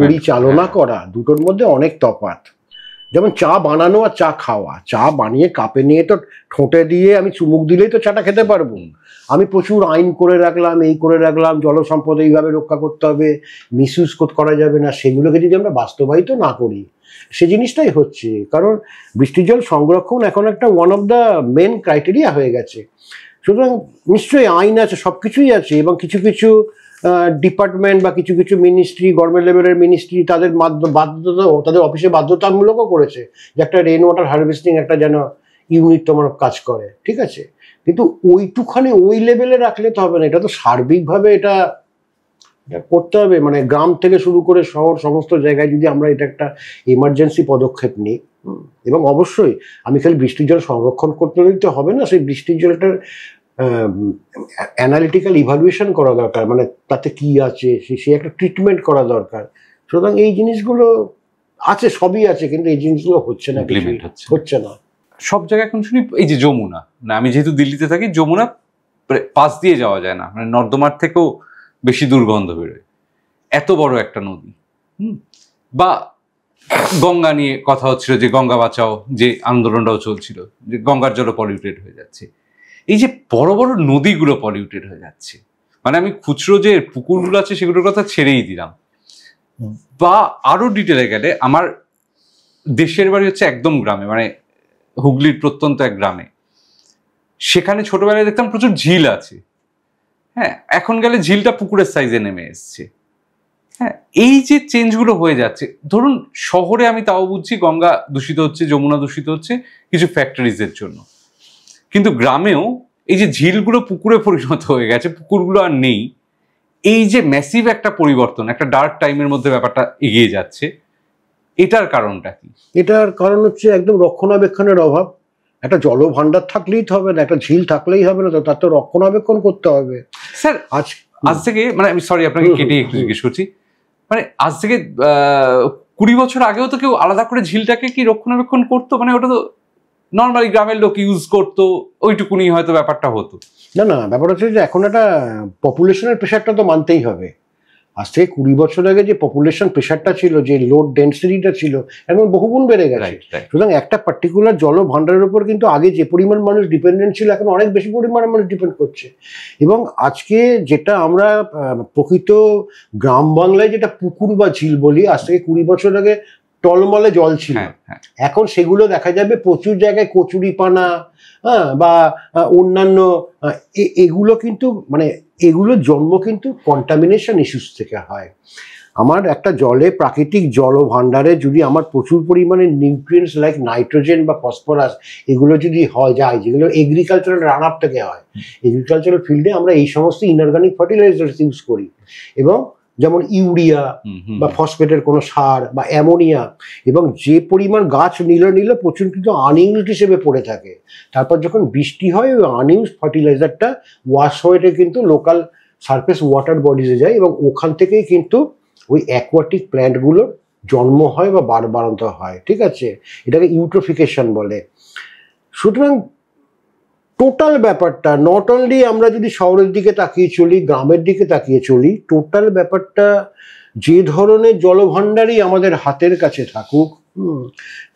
পরিচালনা করা, দুটোর মধ্যে অনেক তফাৎ। যেমন চা বানানো আর চা খাওয়া, চা বানিয়ে কাপে নিয়ে তো ঠোঁটে দিয়ে আমি চুমুক দিলেই তো চাটা খেতে পারবো। আমি প্রচুর আইন করে রাখলাম, এই করে রাখলাম, জল সম্পদ এইভাবে রক্ষা করতে হবে, মিসইউজ করা যাবে না, সেগুলোকে যদি আমরা বাস্তবায়িত না করি, সে জিনিসটাই হচ্ছে। কারণ বৃষ্টির জল সংরক্ষণ এখন একটা one of the main criteria হয়ে গেছে। সুতরাং নিশ্চয়ই আইন আছে, সব কিছুই আছে, এবং কিছু কিছু ডিপার্টমেন্ট বা কিছু কিছু মিনিস্ট্রি, গভর্নমেন্ট লেভেলের মিনিস্ট্রি তাদের বাধ্যতা, তাদের অফিসে বাধ্যতামূলকও করেছে যে একটা রেন ওয়াটার হারভেস্টিং একটা যেন ইউনিট তোমার কাজ করে, ঠিক আছে। কিন্তু ওইটুখানি ওই লেভেলে রাখলে তো হবে না, এটা তো সার্বিকভাবে এটা করতে হবে। মানে গ্রাম থেকে শুরু করে শহর, সমস্ত জায়গায় যদি আমরা এটা একটা এমার্জেন্সি পদক্ষেপ নিই, এবং অবশ্যই আমি খালি বৃষ্টির জল সংরক্ষণ করতে দিতে হবে না, সেই বৃষ্টির জলটার অ্যানালিটিক্যাল ইভালুয়েশন করা দরকার, মানে তাতে কি আছে সে একটা ট্রিটমেন্ট করা দরকার। সুতরাং এই জিনিসগুলো আছে, সবই আছে, কিন্তু এই জিনিসগুলো হচ্ছে না, হচ্ছে না। সব জায়গায় এখন শুনি এই যে যমুনা, না আমি যেহেতু দিল্লিতে থাকি, যমুনা পাশ দিয়ে যাওয়া যায় না, মানে নর্দমার থেকেও বেশি দুর্গন্ধ বেরোয়, এত বড় একটা নদী। বা গঙ্গা নিয়ে কথা হচ্ছিল যে গঙ্গা বাঁচাও, যে আন্দোলনটাও চলছিল, যে গঙ্গার জল পলিউটেড হয়ে যাচ্ছে। এই যে বড় বড় নদীগুলো পলিউটেড হয়ে যাচ্ছে, মানে আমি খুচরো যে পুকুরগুলো আছে সেগুলোর কথা ছেড়েই দিলাম। বা আরো ডিটেলে গেলে, আমার দেশের বাড়ি হচ্ছে একদম গ্রামে, মানে হুগলির প্রত্যন্ত এক গ্রামে। সেখানে ছোটবেলায় দেখতাম প্রচুর ঝিল আছে, হ্যাঁ, এখন গেলে ঝিলটা পুকুরের সাইজে নেমে এসছে। হ্যাঁ, এই যে চেঞ্জগুলো হয়ে যাচ্ছে, ধরুন শহরে আমি তাও বুঝছি গঙ্গা দূষিত হচ্ছে, যমুনা দূষিত হচ্ছে কিছু ফ্যাক্টরিজের জন্য, কিন্তু গ্রামেও এই যে ঝিলগুলো পুকুরে পরিণত হয়ে গেছে, পুকুরগুলো আর নেই, এই যে ম্যাসিভ একটা পরিবর্তন, একটা ডার্ক টাইমের মধ্যে ব্যাপারটা এগিয়ে যাচ্ছে, এটার কারণটা কি? এটার কারণ হচ্ছে একদম রক্ষণাবেক্ষণের অভাব। একটা জলভাণ্ডার থাকলেই তো হবে না, একটা ঝিল থাকলেই হবে না, তো তার তো রক্ষণাবেক্ষণ করতে হবে। স্যার আজ থেকে মানে আমি সরি আপনাকে কেটে একটু জিজ্ঞেস করছি, মানে আজ থেকে 20 বছর আগেও তো কেউ আলাদা করে ঝিলটাকে কি রক্ষণাবেক্ষণ করতো? মানে ওটা তো নর্মালি গ্রামের লোক ইউজ করতো, ওইটুকুনি হয়তো ব্যাপারটা হতো। না না, ব্যাপার হচ্ছে যে এখন একটা পপুলেশনের প্রেশারটা তো মানতেই হবে। আজ থেকে 20 বছর আগে যে পপুলেশন প্রেশারটা ছিল, যে লোড ডেন্সিটিটা ছিল, এখন বহুগুণ বেড়ে গেছে। সুতরাং একটা পার্টিকুলার জল ভাণ্ডারের উপর কিন্তু আগে যে পরিমাণ মানুষ ডিপেন্ডেন্ট ছিল, এখন অনেক বেশি পরিমাণে মানুষ ডিপেন্ড করছে। এবং আজকে যেটা আমরা প্রকৃত গ্রাম বাংলায় যেটা পুকুর বা ঝিল বলি, আজ থেকে 20 বছর আগে টলমলে জল ছিল। এখন সেগুলো দেখা যাবে প্রচুর জায়গায় কচুরিপানা, হ্যাঁ, বা অন্যান্য এগুলো কিন্তু মানে এগুলোর জন্ম কিন্তু কন্টামিনেশন ইস্যুস থেকে হয়। আমার একটা জলে, প্রাকৃতিক জল ভাণ্ডারে যদি আমার প্রচুর পরিমাণে নিউট্রিয়েন্টস লাইক নাইট্রোজেন বা ফসফরাস এগুলো যদি যায়, যেগুলো এগ্রিকালচারাল রান আপ থেকে হয়, এগ্রিকালচারাল ফিল্ডে আমরা এই সমস্ত ইনঅর্গানিক ফার্টিলাইজার ইউজ করি, এবং যেমন ইউরিয়া বা ফসফেটের কোনো সার বা অ্যামোনিয়া, এবং যে পরিমাণ গাছ নিলে প্রচুর কিন্তু আনইউজড হিসেবে পড়ে থাকে। তারপর যখন বৃষ্টি হয়, ওই আনইউজড ফার্টিলাইজারটা ওয়াশ হয়ে কিন্তু লোকাল সারফেস ওয়াটার বডিজে যায়, এবং ওখান থেকেই কিন্তু ওই অ্যাকোয়াটিক প্ল্যান্টগুলোর জন্ম হয় বা বাড়ন্ত হয়। ঠিক আছে, এটাকে ইউট্রোফিকেশন বলে। সুতরাং টোটাল ব্যাপারটা নট অনলি আমরা যদি শহরের দিকে তাকিয়ে চলি, গ্রামের দিকে তাকিয়ে চলি, টোটাল ব্যাপারটা যে ধরনের জলভাণ্ডারই আমাদের হাতের কাছে থাকুক,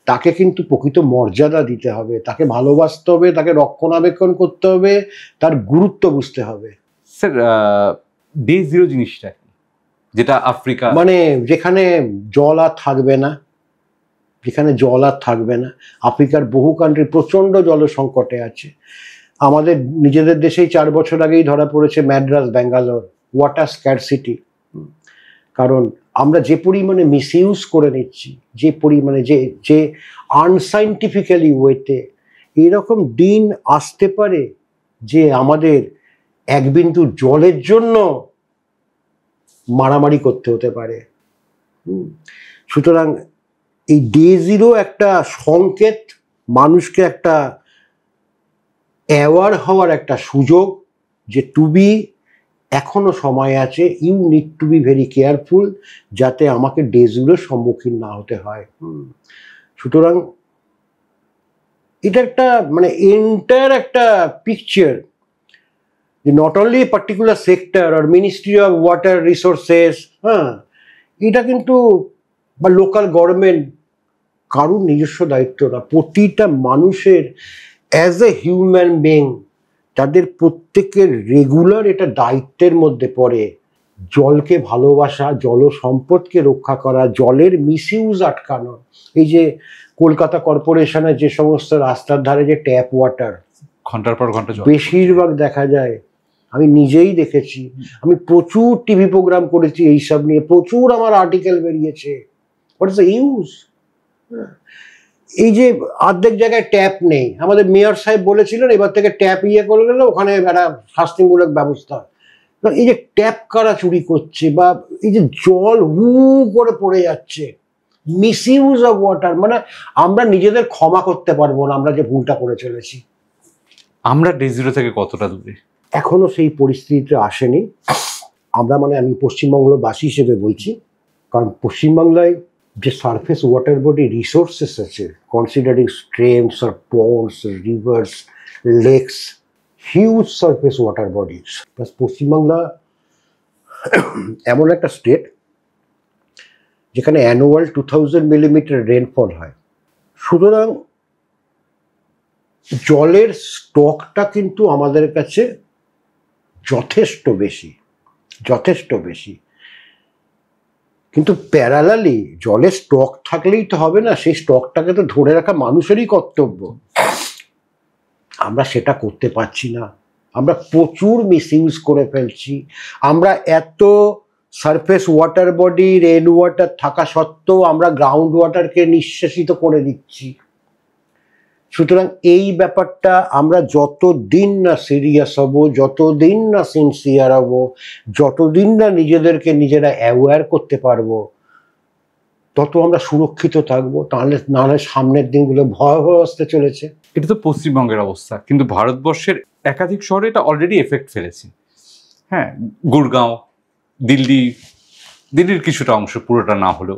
তাকে কিন্তু প্রকৃত মর্যাদা দিতে হবে, তাকে ভালোবাসতে হবে, তাকে রক্ষণাবেক্ষণ করতে হবে, তার গুরুত্ব বুঝতে হবে। স্যার ডে জিরো জিনিসটা যেটা আফ্রিকা, মানে যেখানে জল আর থাকবে না, আফ্রিকার বহু কান্ট্রি প্রচন্ড জল সংকটে আছে। আমাদের নিজেদের দেশেই 4 বছর আগেই ধরা পড়েছে ম্যাড্রাস, ব্যাঙ্গালোর, ওয়াটার স্ক্যারসিটি। কারণ আমরা যে পরিমাণে মিসইউজ করে নিচ্ছি, যে পরিমাণে যে আনসাইন্টিফিক্যালি ওয়েতে, এরকম দিন আসতে পারে যে আমাদের এক বিন্দু জলের জন্য মারামারি করতে হতে পারে। সুতরাং এই ডে জিরো একটা সংকেত, মানুষকে একটা অ্যাওয়ার হওয়ার একটা সুযোগ, যে টু বি এখনো সময় আছে, you need to be very careful, যাতে আমাকে ডে জিরোর সম্মুখীন না হতে হয়। সুতরাং এটা একটা মানে এন্টায়ার একটা picture, not only particular sector আর মিনিস্ট্রি অফ ওয়াটার রিসোর্সেস, হ্যাঁ, এটা কিন্তু বা লোকাল গভর্নমেন্ট কারুর নিজস্ব দায়িত্ব না। প্রতিটা মানুষের অ্যাজ এ হিউম্যান বিং, তাদের প্রত্যেকের রেগুলার এটা দায়িত্বের মধ্যে পড়ে জলকে ভালোবাসা, জল সম্পদকে রক্ষা করা, জলের মিসইউজ আটকানো। এই যে কলকাতা কর্পোরেশনের যে সমস্ত রাস্তার ধারে যে ট্যাপ ওয়াটার ঘন্টার পর ঘন্টা বেশিরভাগ দেখা যায়, আমি নিজেই দেখেছি, আমি প্রচুর টিভি প্রোগ্রাম করেছি এইসব নিয়ে, প্রচুর আমার আর্টিকেল বেরিয়েছে। What is the use? এই যে অর্ধেক জায়গায় ট্যাপ নেই, আমাদের মেয়র সাহেব বলেছিলেন এবার থেকে ট্যাপ করে গেলে ওখানে একটা শাস্তিমূলক ব্যবস্থা। এই যে ট্যাপ কারা চুরি করছে, বা এই যে জল হু করে পড়ে যাচ্ছে, মিসইউজ অফ ওয়াটার, মানে আমরা নিজেদের ক্ষমা করতে পারবো না আমরা যে ভুলটা করে চলেছি। আমরা ডে জিরো থেকে কতটা দূরে? এখনো সেই পরিস্থিতিতে আসেনি আমরা, মানে আমি পশ্চিমবঙ্গবাসী হিসেবে বলছি, কারণ পশ্চিমবাংলায় যে সারফেস ওয়াটার বডি রিসোর্সেস আছে, কনসিডারিং স্ট্রিমস আর ponds, rivers, lakes, huge surface water bodies, plus Paschimbangla এমন একটা স্টেট যেখানে অ্যানুয়াল 2000 মিলিমিটার রেনফল হয়। সুতরাং জলের স্টকটা কিন্তু আমাদের কাছে যথেষ্ট বেশি। কিন্তু প্যারালালি জলের স্টক থাকলেই তো হবে না, সেই স্টকটাকে তো ধরে রাখা মানুষেরই কর্তব্য। আমরা সেটা করতে পারছি না। আমরা প্রচুর মিসইউজ করে ফেলছি। আমরা এত surface water body, rain water থাকা সত্ত্বেও আমরা গ্রাউন্ড ওয়াটারকে নিঃশেষিত করে দিচ্ছি। সুতরাং এই ব্যাপারটা আমরা যতদিন না সিরিয়াস হব, যতদিন না সিনসিয়ার হব, যতদিন না নিজেদেরকে নিজেরা অ্যাওয়্যার করতে পারবো, তত আমরা সুরক্ষিত থাকবো। নাহলে সামনের দিনগুলো ভয়াবহ আসতে চলেছে। এটা তো পশ্চিমবঙ্গের অবস্থা, কিন্তু ভারতবর্ষের একাধিক শহরে এটা অলরেডি এফেক্ট ফেলেছে। হ্যাঁ, গুড়গাঁও, দিল্লির কিছুটা অংশ, পুরোটা না হলেও,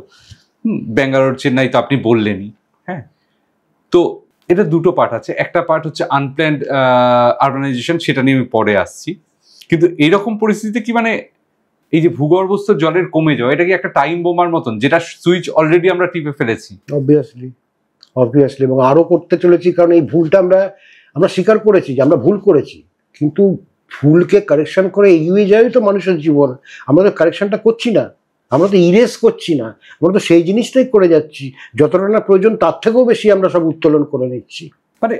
ব্যাঙ্গালোর, চেন্নাই তো আপনি বললেনই। হ্যাঁ, তো এটা দুটো পার্ট আছে। একটা পার্ট হচ্ছে আনপ্ল্যান্ড আরবানাইজেশন, সেটা নিয়ে আমি পরে আসছি। কিন্তু এইরকম পরিস্থিতিতে কি মানে এই যে ভূগর্ভস্থ জলের কমে যাওয়া, এটা কি একটা টাইম বোমার মতন, যেটা সুইচ অলরেডি আমরা টিপে ফেলেছি? অবভিয়াসলি এবং আরো করতে চলেছি, কারণ এই ভুলটা আমরা স্বীকার করেছি যে আমরা ভুল করেছি, কিন্তু ভুলকে কারেকশন করে এগিয়ে যাওয়াই তো মানুষের জীবন। আমরা তো কারেকশনটা করছি না, আমরা তো ইরেজ করছি না, আমরা তো সেই জিনিসটাই করে যাচ্ছি। যতটা না প্রয়োজন তার থেকেও বেশি আমরা সব উত্তোলন করে নিচ্ছি। মানে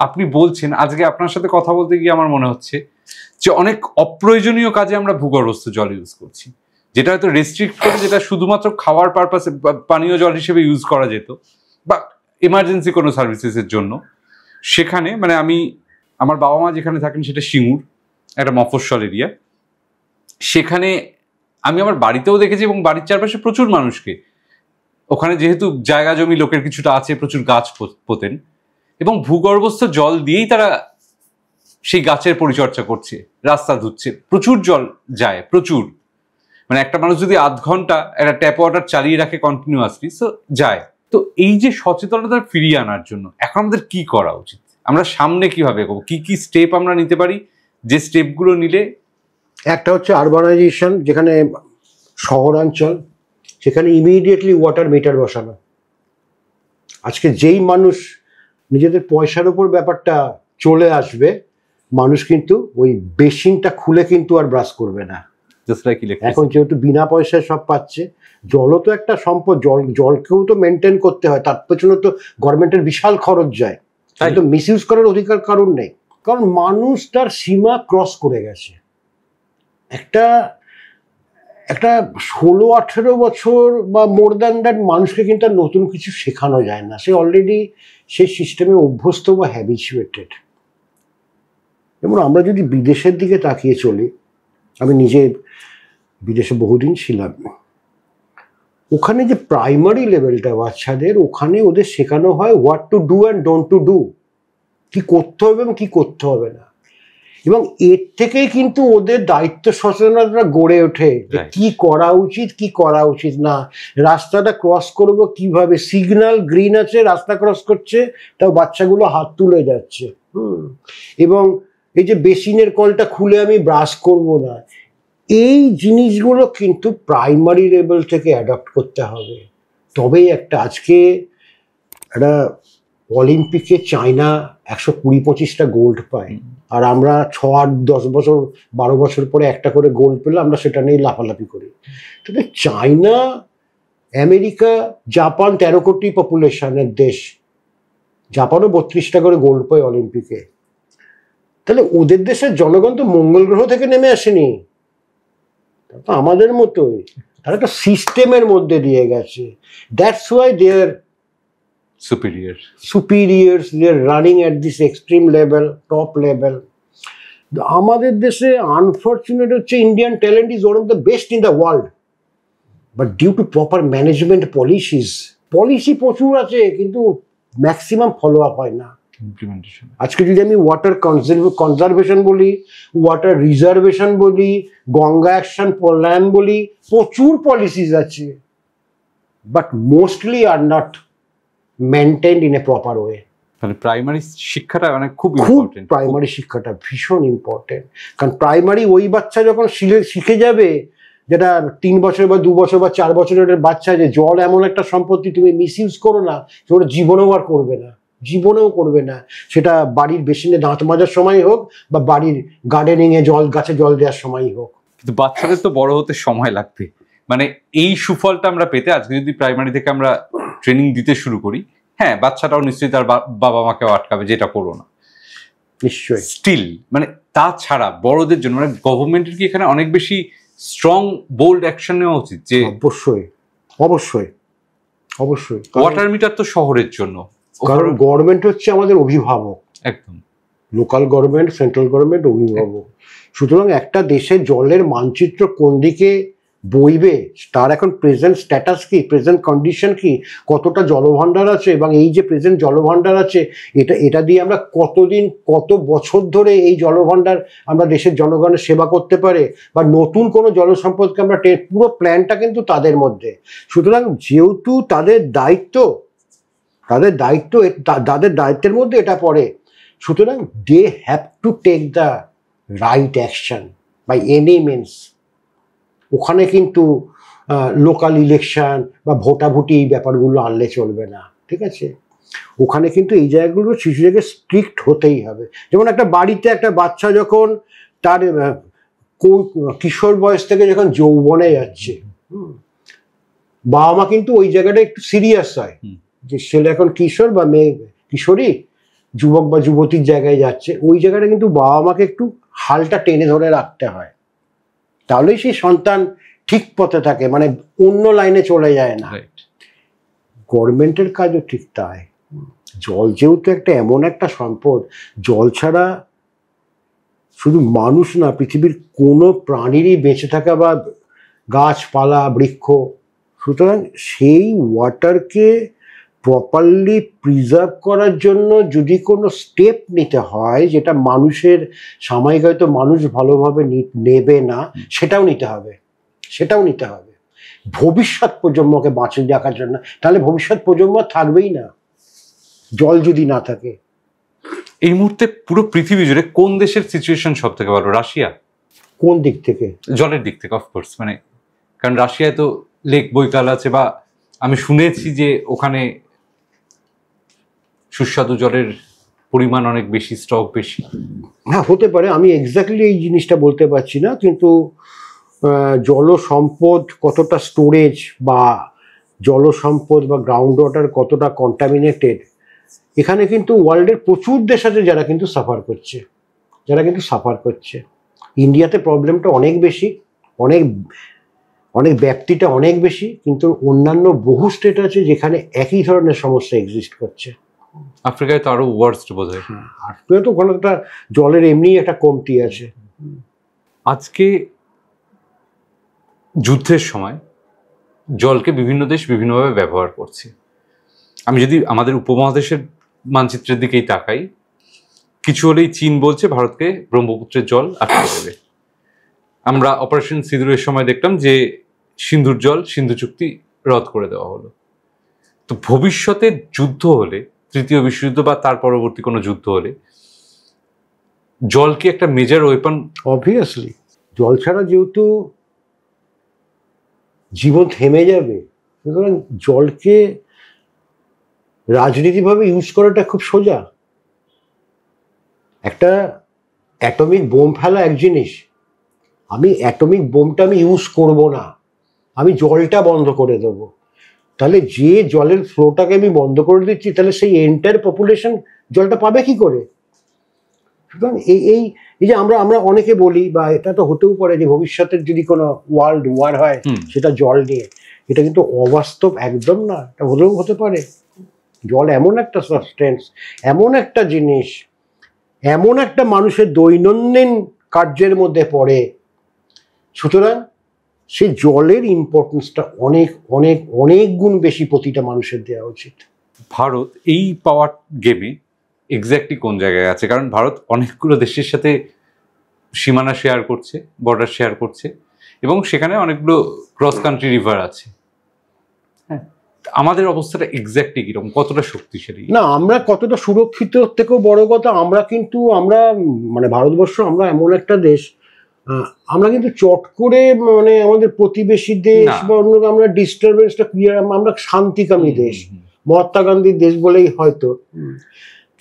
আপনি বলছেন, আজকে আপনার সাথে কথা বলতে গিয়ে আমার মনে হচ্ছে যে অনেক অপ্রয়োজনীয় কাজে আমরা ভূগর্ভস্থ জল ইউজ করছি, যেটা হয়তো রেস্ট্রিক্ট করে, যেটা শুধুমাত্র খাওয়ার পারপাসে পানীয় জল হিসেবে ইউজ করা যেত বা এমার্জেন্সি কোনো সার্ভিসেসের জন্য। সেখানে মানে আমার বাবা মা যেখানে থাকেন সেটা সিঙ্গুর, একটা মফস্বল এরিয়া। সেখানে আমি আমার বাড়িতেও দেখেছি এবং বাড়ির চারপাশে প্রচুর মানুষকে, ওখানে যেহেতু জায়গা জমি লোকের কিছুটা আছে, প্রচুর গাছ পোতেন এবং ভূগর্ভস্থ জল দিয়েই তারা সেই গাছের পরিচর্যা করছে, রাস্তা ধুচ্ছে, প্রচুর জল যায়, প্রচুর। মানে একটা মানুষ যদি আধ ঘন্টা একটা ট্যাপ ওয়াটার চালিয়ে রাখে কন্টিনিউয়াসলি, সো যায়। তো এই যে সচেতনতা ফিরিয়ে আনার জন্য এখন আমাদের কি করা উচিত? আমরা সামনে কিভাবে এগোবো? কি স্টেপ আমরা নিতে পারি, যে স্টেপগুলো নিলে? একটা হচ্ছে আরবানাইজেশন, যেখানে শহরাঞ্চল, সেখানে ইমিডিয়েটলি ওয়াটার মিটার বসানো। আজকে যেই মানুষ নিজেদের পয়সার উপর ব্যাপারটা চলে আসবে, মানুষ কিন্তু ওই বেসিনটা খুলে কিন্তু আর ব্রাশ করবে না। এখন যেহেতু বিনা পয়সায় সব পাচ্ছে, জলও তো একটা সম্পদ, জলকেও তো মেনটেন করতে হয়, তার পেছনে তো গভর্নমেন্টের বিশাল খরচ যায়। তাই তো মিসইউজ করার অধিকার কারণ নেই, কারণ মানুষ তার সীমা ক্রস করে গেছে। একটা 16-18 বছর বা মোর দ্যান দ্যাট মানুষকে কিন্তু আর নতুন কিছু শেখানো যায় না, সে অলরেডি সেই সিস্টেমে অভ্যস্ত বা হ্যাবিচুয়েটেড। যেমন আমরা যদি বিদেশের দিকে তাকিয়ে চলি, আমি নিজে বিদেশে বহুদিন ছিলাম, ওখানে যে প্রাইমারি লেভেলটা বাচ্চাদের, ওখানে ওদের শেখানো হয় what to do and don't to do, কি করতে হবে এবং কি করতে হবে না। এবং এর থেকেই কিন্তু ওদের দায়িত্ব সচেতনতা গড়ে ওঠে, যে কি করা উচিত কি করা উচিত না, রাস্তাটা ক্রস করব কিভাবে, সিগন্যাল গ্রিন আছে, রাস্তা ক্রস করছে, তাও বাচ্চাগুলো হাত তুলে যাচ্ছে। এবং এই যে বেসিনের কলটা খুলে আমি ব্রাশ করব না, এই জিনিসগুলো কিন্তু প্রাইমারি লেভেল থেকে অ্যাডপ্ট করতে হবে। তবেই আজকে একটা অলিম্পিকে চায়না 120-25টা গোল্ড পায়, আর আমরা 6-8-10 বছর 12 বছর পরে একটা করে গোল্ড পেলে আমরা সেটা নিয়ে লাফালাফি করি। তাহলে চায়না, আমেরিকা, জাপান 13 কোটি পপুলেশনের দেশ, জাপানও 32টা করে গোল্ড পায় অলিম্পিকে। তাহলে ওদের দেশের জনগণ তো মঙ্গল গ্রহ থেকে নেমে আসেনি, আমাদের মতোই, তারা একটা সিস্টেমের মধ্যে দিয়ে গেছে। That's why they are superiors, they are running at this extreme level, top level. আমাদের দেশে আনফর্চুনেট হচ্ছে Indian talent is one of the best in the world, but due to proper management policy প্রচুর আছে, কিন্তু maximum follow up হয় না। আজকে যদি আমি ওয়াটার কনজারভেশন বলি, ওয়াটার রিজার্ভেশন বলি, গঙ্গা অ্যাকশন প্ল্যান বলি, প্রচুর পলিসিস আছে, but mostly are not maintained in a proper way. মানে প্রাইমারি শিক্ষাটা মানে খুব ইম্পর্টেন্ট, প্রাইমারি শিক্ষাটা ভীষণ ইম্পর্টেন্ট। কারণ প্রাইমারি ওই বাচ্চা যখন শিখে যাবে, যেটা 3 বছর বা 2 বছর বা 4 বছরের বাচ্চা, যে জল এমন একটা সম্পত্তি, তুমি মিসইউজ করো না, ওটা জীবনেও আর করবে না। সেটা বাড়ির বেসিনে দাঁত মাজার সময় হোক বা বাড়ির গার্ডেনিং এ গাছে জল দেওয়ার সময় হোক। কিন্তু বাচ্চাদের তো বড় হতে সময় লাগবে। মানে এই সুফলটা আমরা পেতে আজকে যদি প্রাইমারি থেকে আমরা ট্রেনিং দিতে শুরু করি, হ্যাঁ, বাচ্চাটাও নিশ্চয়ই তার বাবা মাকেও আটকাবে যেটা করো না। নিশ্চয়ই। স্টিল মানে তাছাড়া বড়দের জন্য মানে গভর্নমেন্টের কি এখানে অনেক বেশি স্ট্রং বোল্ড অ্যাকশন নেওয়া উচিত? যে অবশ্যই অবশ্যই অবশ্যই। ওয়াটার মিটার তো শহরের জন্য, কারণ গভর্নমেন্ট হচ্ছে আমাদের অভিভাবক, একদম লোকাল গভর্নমেন্ট, সেন্ট্রাল গভর্নমেন্ট অভিভাবক। সুতরাং একটা দেশের জলের মানচিত্র কোন দিকে বইবে, তার এখন প্রেজেন্ট স্ট্যাটাস কি, প্রেজেন্ট কন্ডিশন কি, কতটা জলভাণ্ডার আছে, এবং এই যে প্রেজেন্ট জলভাণ্ডার আছে এটা দিয়ে আমরা কতদিন কত বছর ধরে এই জলভাণ্ডার আমরা দেশের জনগণের সেবা করতে পারে, বা নতুন কোনো জলসম্পদকে আমরা পুরো প্ল্যানটা কিন্তু তাদের মধ্যে। সুতরাং যেহেতু তাদের দায়িত্বের মধ্যে এটা পড়ে, সুতরাং they have to take the right action by any means. ওখানে কিন্তু লোকাল ইলেকশন বা ভোটাভুটি এই ব্যাপারগুলো আনলে চলবে না, ঠিক আছে? ওখানে কিন্তু এই জায়গাগুলো কিছু জায়গায় স্ট্রিক্ট হতেই হবে। যেমন একটা বাড়িতে একটা বাচ্চা যখন তার কিশোর বয়স থেকে যখন যৌবনে যাচ্ছে, বাবা মা কিন্তু ওই জায়গাটা একটু সিরিয়াস হয় যে ছেলে এখন কিশোর বা মেয়ে কিশোরী, যুবক বা যুবতীর জায়গায় যাচ্ছে। ওই জায়গাটা কিন্তু বাবা মাকে একটু হালটা টেনে ধরে রাখতে হয়, তাহলেই সেই সন্তান ঠিক পথে থাকে, মানে অন্য লাইনে চলে যায় না। গভর্নমেন্টের কাজও ঠিক তাই। জল যেহেতু একটা এমন একটা সম্পদ, জল ছাড়া শুধু মানুষ না, পৃথিবীর কোনো প্রাণীরই বেঁচে থাকা বা গাছপালা বৃক্ষ। সুতরাং সেই ওয়াটারকে প্রপারলি প্রিজার্ভ করার জন্য যদি কোনো স্টেপ নিতে হয়, যেটা মানুষের সাময়িক হয়তো মানুষ ভালোভাবে নেবে না, সেটাও নিতে হবে। ভবিষ্যৎ প্রজন্মকে বাঁচিয়ে রাখার জন্য, তাহলে ভবিষ্যৎ প্রজন্ম থাকবেই না জল যদি না থাকে। এই মুহূর্তে পুরো পৃথিবী জুড়ে কোন দেশের সিচুয়েশন সব থেকে ভালো? রাশিয়া। কোন দিক থেকে? জলের দিক থেকে অফকোর্স, মানে কারণ রাশিয়ায় তো লেক বৈকাল আছে, বা আমি শুনেছি যে ওখানে সুস্বাদু জলের পরিমাণ অনেক বেশি, স্টক বেশি। হ্যাঁ, হতে পারে, আমি এক্স্যাক্টলি এই জিনিসটা বলতে পারছি না, কিন্তু জলসম্পদ কতটা স্টোরেজ বা জলসম্পদ বা গ্রাউন্ড ওয়াটার কতটা কন্টামিনেটেড, এখানে কিন্তু ওয়ার্ল্ডের প্রচুর দেশ আছে যারা কিন্তু সাফার করছে। ইন্ডিয়াতে প্রবলেমটা অনেক বেশি, অনেক ব্যাপ্তিটা অনেক বেশি, কিন্তু অন্যান্য বহু স্টেট আছে যেখানে একই ধরনের সমস্যা এক্সিস্ট করছে। আফ্রিকায় তো আরো ওয়ার্স্ট বোধ হয়। আফ্রিকায় তো ওখানে একটা জলের এমনি একটা কমতি আছে। আজকে যুদ্ধের সময় জলকে বিভিন্ন দেশ বিভিন্নভাবে ব্যবহার করছে। আমি যদি আমাদের উপমহাদেশের মানচিত্রের দিকেই তাকাই, কিছু হলেই চীন বলছে ভারতকে ব্রহ্মপুত্রের জল আটকে দেবে। আমরা অপারেশন সিঁদুরের সময় দেখলাম যে সিন্ধুর জল, সিন্ধু চুক্তি রদ করে দেওয়া হলো। তো ভবিষ্যতে যুদ্ধ হলে, তৃতীয় বিশ্বযুদ্ধ বা তার পরবর্তী কোনো যুদ্ধ হলে, জল কি একটা মেজর ওয়েপন? অবভিয়াসলি। জল ছাড়া যেহেতু জীবন থেমে যাবে, সুতরাং জলকে রাজনীতিভাবে ইউজ করাটা খুব সোজা। একটা অ্যাটমিক বোম ফেলা এক জিনিস, আমি অ্যাটমিক বোমটা আমি ইউজ করব না, আমি জলটা বন্ধ করে দেবো। তাহলে যে জলের ফ্লোটাকে আমি বন্ধ করে দিচ্ছি, তাহলে সেই এন্টায়ার পপুলেশন জলটা পাবে কি করে? সুতরাং এই যে আমরা অনেকে বলি, বা এটা তো হতেও পারে যে ভবিষ্যতের যদি কোনো ওয়ার্ল্ড ওয়ার হয় সেটা জল নিয়ে, এটা কিন্তু অবাস্তব একদম না। এটা হলেও হতে পারে। জল এমন একটা সাবস্টেন্স, এমন একটা জিনিস, এমন একটা মানুষের দৈনন্দিন কার্যের মধ্যে পড়ে, সুতরাং সেই জলের ইম্পর্টেন্সটা অনেক অনেক অনেক গুণ বেশি প্রতিটা মানুষের দেওয়া উচিত। ভারত এই পাওয়ার গেমে এক্স্যাক্টলি কোন জায়গায় আছে? কারণ ভারত অনেকগুলো দেশের সাথে সীমানা শেয়ার করছে, বর্ডার শেয়ার করছে, এবং সেখানে অনেকগুলো ক্রস কান্ট্রি রিভার আছে। হ্যাঁ, আমাদের অবস্থাটা এক্স্যাক্টলি কিরকম, কতটা শক্তিশালী? না, আমরা কতটা সুরক্ষিত থেকেও বড় কথা, আমরা মানে ভারতবর্ষ, আমরা এমন একটা দেশ, আমরা কিন্তু চট করে মানে আমাদের প্রতিবেশী দেশ বা অন্য আমরা ডিস্টারবেন্সটা ক্লিয়ার, আমরা শান্তিকামী দেশ, মহাত্মা গান্ধীর দেশ বলেই হয়তো,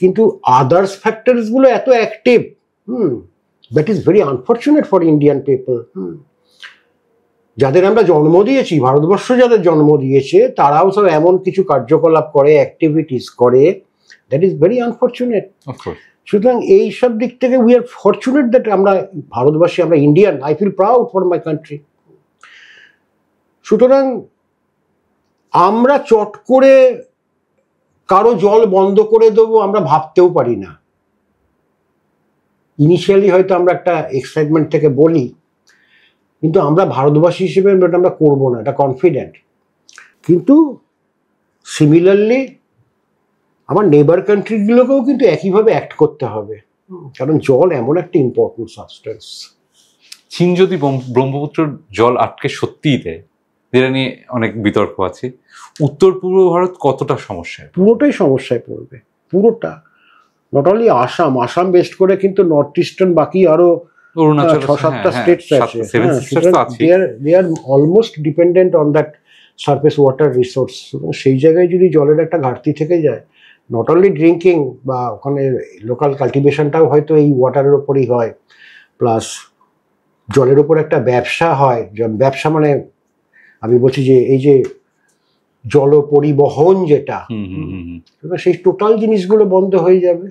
কিন্তু আদার্স ফ্যাক্টরস গুলো এত active, that is very unfortunate for Indian people. যাদের আমরা জন্ম দিয়েছি, ভারতবর্ষ যাদের জন্ম দিয়েছে, তারাও সব এমন কিছু কার্যকলাপ করে, অ্যাক্টিভিটিস করে, দ্যাট ইজ ভেরি আনফর্চুনেট। সুতরাং এইসব দিক থেকে উই আর ফরচুনেট দ্যাট আমরা ভারতবাসী, আমরা Indian, I feel proud for my country. সুতরাং আমরা চট করে কারো জল বন্ধ করে দেবো আমরা ভাবতেও পারি না। ইনিশিয়ালি হয়তো আমরা একটা এক্সাইটমেন্ট থেকে বলি, কিন্তু আমরা ভারতবাসী হিসেবে আমরা করবো না, এটা কনফিডেন্ট। কিন্তু সিমিলারলি আমার নেবার কান্ট্রিগুলোকেও কিন্তু একইভাবে অ্যাক্ট করতে হবে, কারণ জল এমন একটা ইম্পর্টেন্ট সাবস্টেন্স। চীন যদি ব্রহ্মপুত্র জল আটকে সত্যিই দেয়, যেটা নিয়ে অনেক বিতর্ক আছে, উত্তর পূর্ব ভারত কতটা সমস্যায়? পুরোটাই সমস্যায় পড়বে, পুরোটা। নট অনলি আসাম বেস্ট করে কিন্তু নর্থ ইস্টার্ন বাকি আরো অরুণাচল 6-7টা স্টেটস আছে, they are almost dependent on that surface water resource. সেই জায়গায় যদি জলের একটা ঘাটতি থেকে যায়, নট অনলি ড্রিঙ্কিং বা ওখানে লোকাল কাল্টিভেশনটাও হয়তো এই ওয়াটারের ওপরই হয়, প্লাস জলের ওপর একটা ব্যবসা হয়। ব্যবসা মানে আমি বলছি যে এই যে জল পরিবহন যেটা, সেই টোটাল জিনিসগুলো বন্ধ হয়ে যাবে,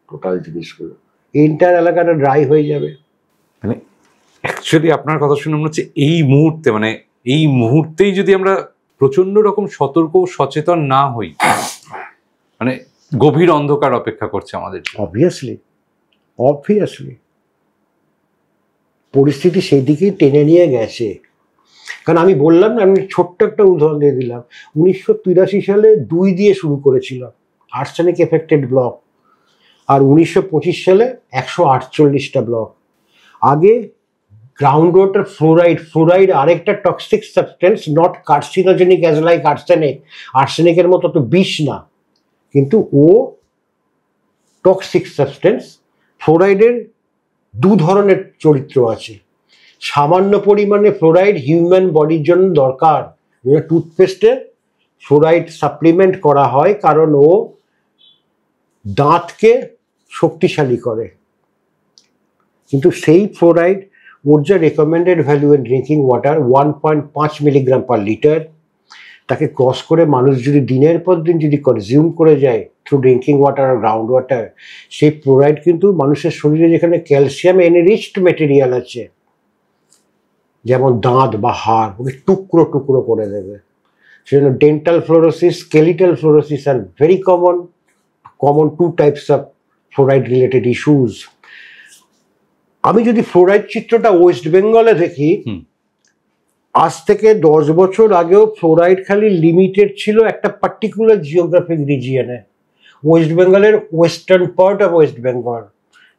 টোটাল জিনিসগুলো এন্টার এলাকাটা ড্রাই হয়ে যাবে। মানে অ্যাকচুয়ালি আপনার কথা শুনে মনে হচ্ছে এই মুহূর্তেই যদি আমরা প্রচন্ড রকম সতর্ক সচেতন না হই, মানে গভীর অন্ধকার অপেক্ষা করছে আমাদের। অবভিয়াসলি পরিস্থিতি সেই দিকেই টেনে নিয়ে গেছে। কারণ আমি বললাম না, আমি ছোট্ট একটা উদাহরণ দিয়ে দিলাম, 1983 সালে 2 দিয়ে শুরু করেছিলাম আর্সেনিক এফেক্টেড ব্লক, আর 1925 সালে 148টা ব্লক। আগে গ্রাউন্ড ওয়াটার ফ্লোরাইড আরেকটা toxic substance, not carcinogenic as like আর্সেনিকের মতো তো বিষ না, কিন্তু ও টক্সিক সাবস্টেন্স। ফ্লোরাইডের 2 ধরনের চরিত্র আছে। সামান্য পরিমাণে ফ্লোরাইড হিউম্যান বডির জন্য দরকার, টুথপেস্টে ফ্লোরাইড সাপ্লিমেন্ট করা হয় কারণ ও দাঁতকে শক্তিশালী করে। কিন্তু সেই ফ্লোরাইড ওর যা recommended value in drinking water 1.5 milligram per litre, তাকে ক্রস করে মানুষ যদি দিনের পর দিন যদি কনজিউম করে যায় থ্রু ড্রিঙ্কিং ওয়াটার আর গ্রাউন্ড ওয়াটার, সেই ফ্লোরাইড কিন্তু মানুষের শরীরে যেখানে ক্যালসিয়াম এনরিচড মেটেরিয়াল আছে, যেমন দাঁত বা হাড়, ওকে টুকরো টুকরো করে দেবে। সেজন্য dental fluorosis, skeletal fluorosis are very common 2 types of fluoride related issues. আমি যদি ফ্লোরাইড চিত্রটা ওয়েস্ট বেঙ্গলে দেখি, আজ থেকে 10 বছর আগেও ফ্লোরাইড খালি লিমিটেড ছিল একটা পার্টিকুলার জিওগ্রাফিক রিজিয়নে, ওয়েস্ট বেঙ্গলের western part of West Bengal,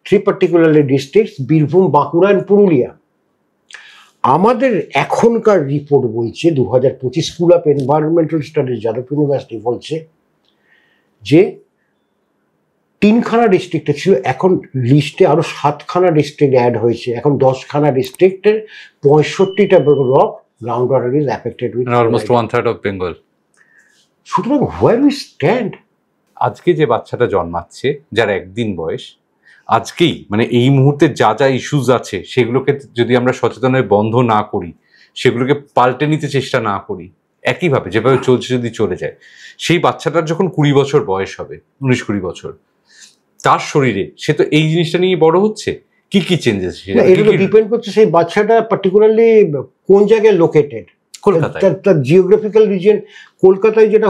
3 particularly districts, Birbhum, Bankura and Purulia. আমাদের এখনকার রিপোর্ট বলছে 2025 school of environmental studies Jadavpur university বলছে যে 3খানা ডিস্ট্রিক্টে ছিল, এখন লিস্টে আরো 7খানা ডিস্ট্রিক্ট অ্যাড হয়েছে, এখন 10খানা ডিস্ট্রিক্টের 65টা block ground water is affected with almost 1/3 of Bengal. সুতরাং হোয়ার উই স্ট্যান্ড। আজকে যে বাচ্চাটা জন্মাচ্ছে, যার 1 দিন বয়স, আজকেই মানে এই মুহূর্তে যা যা ইস্যুজ আছে সেগুলোকে যদি আমরা সচেতন হয়ে বন্ধ না করি, সেগুলোকে পাল্টে নিতে চেষ্টা না করি, একইভাবে যেভাবে চলছে যদি চলে যায়, সেই বাচ্চাটার যখন 20 বছর বয়স হবে, 19-20 বছর, তার শরীরে সে তো এই জিনিসটা নিয়ে বড় হচ্ছে, কি কি চেঞ্জেস? এটা ডিপেন্ড করছে সেই বাচ্চাটা পার্টিকুলারলি কোন জায়গায় লোকেটেড, তার জিওগ্রাফিক্যাল রিজিয়ন। কলকাতায় যেটা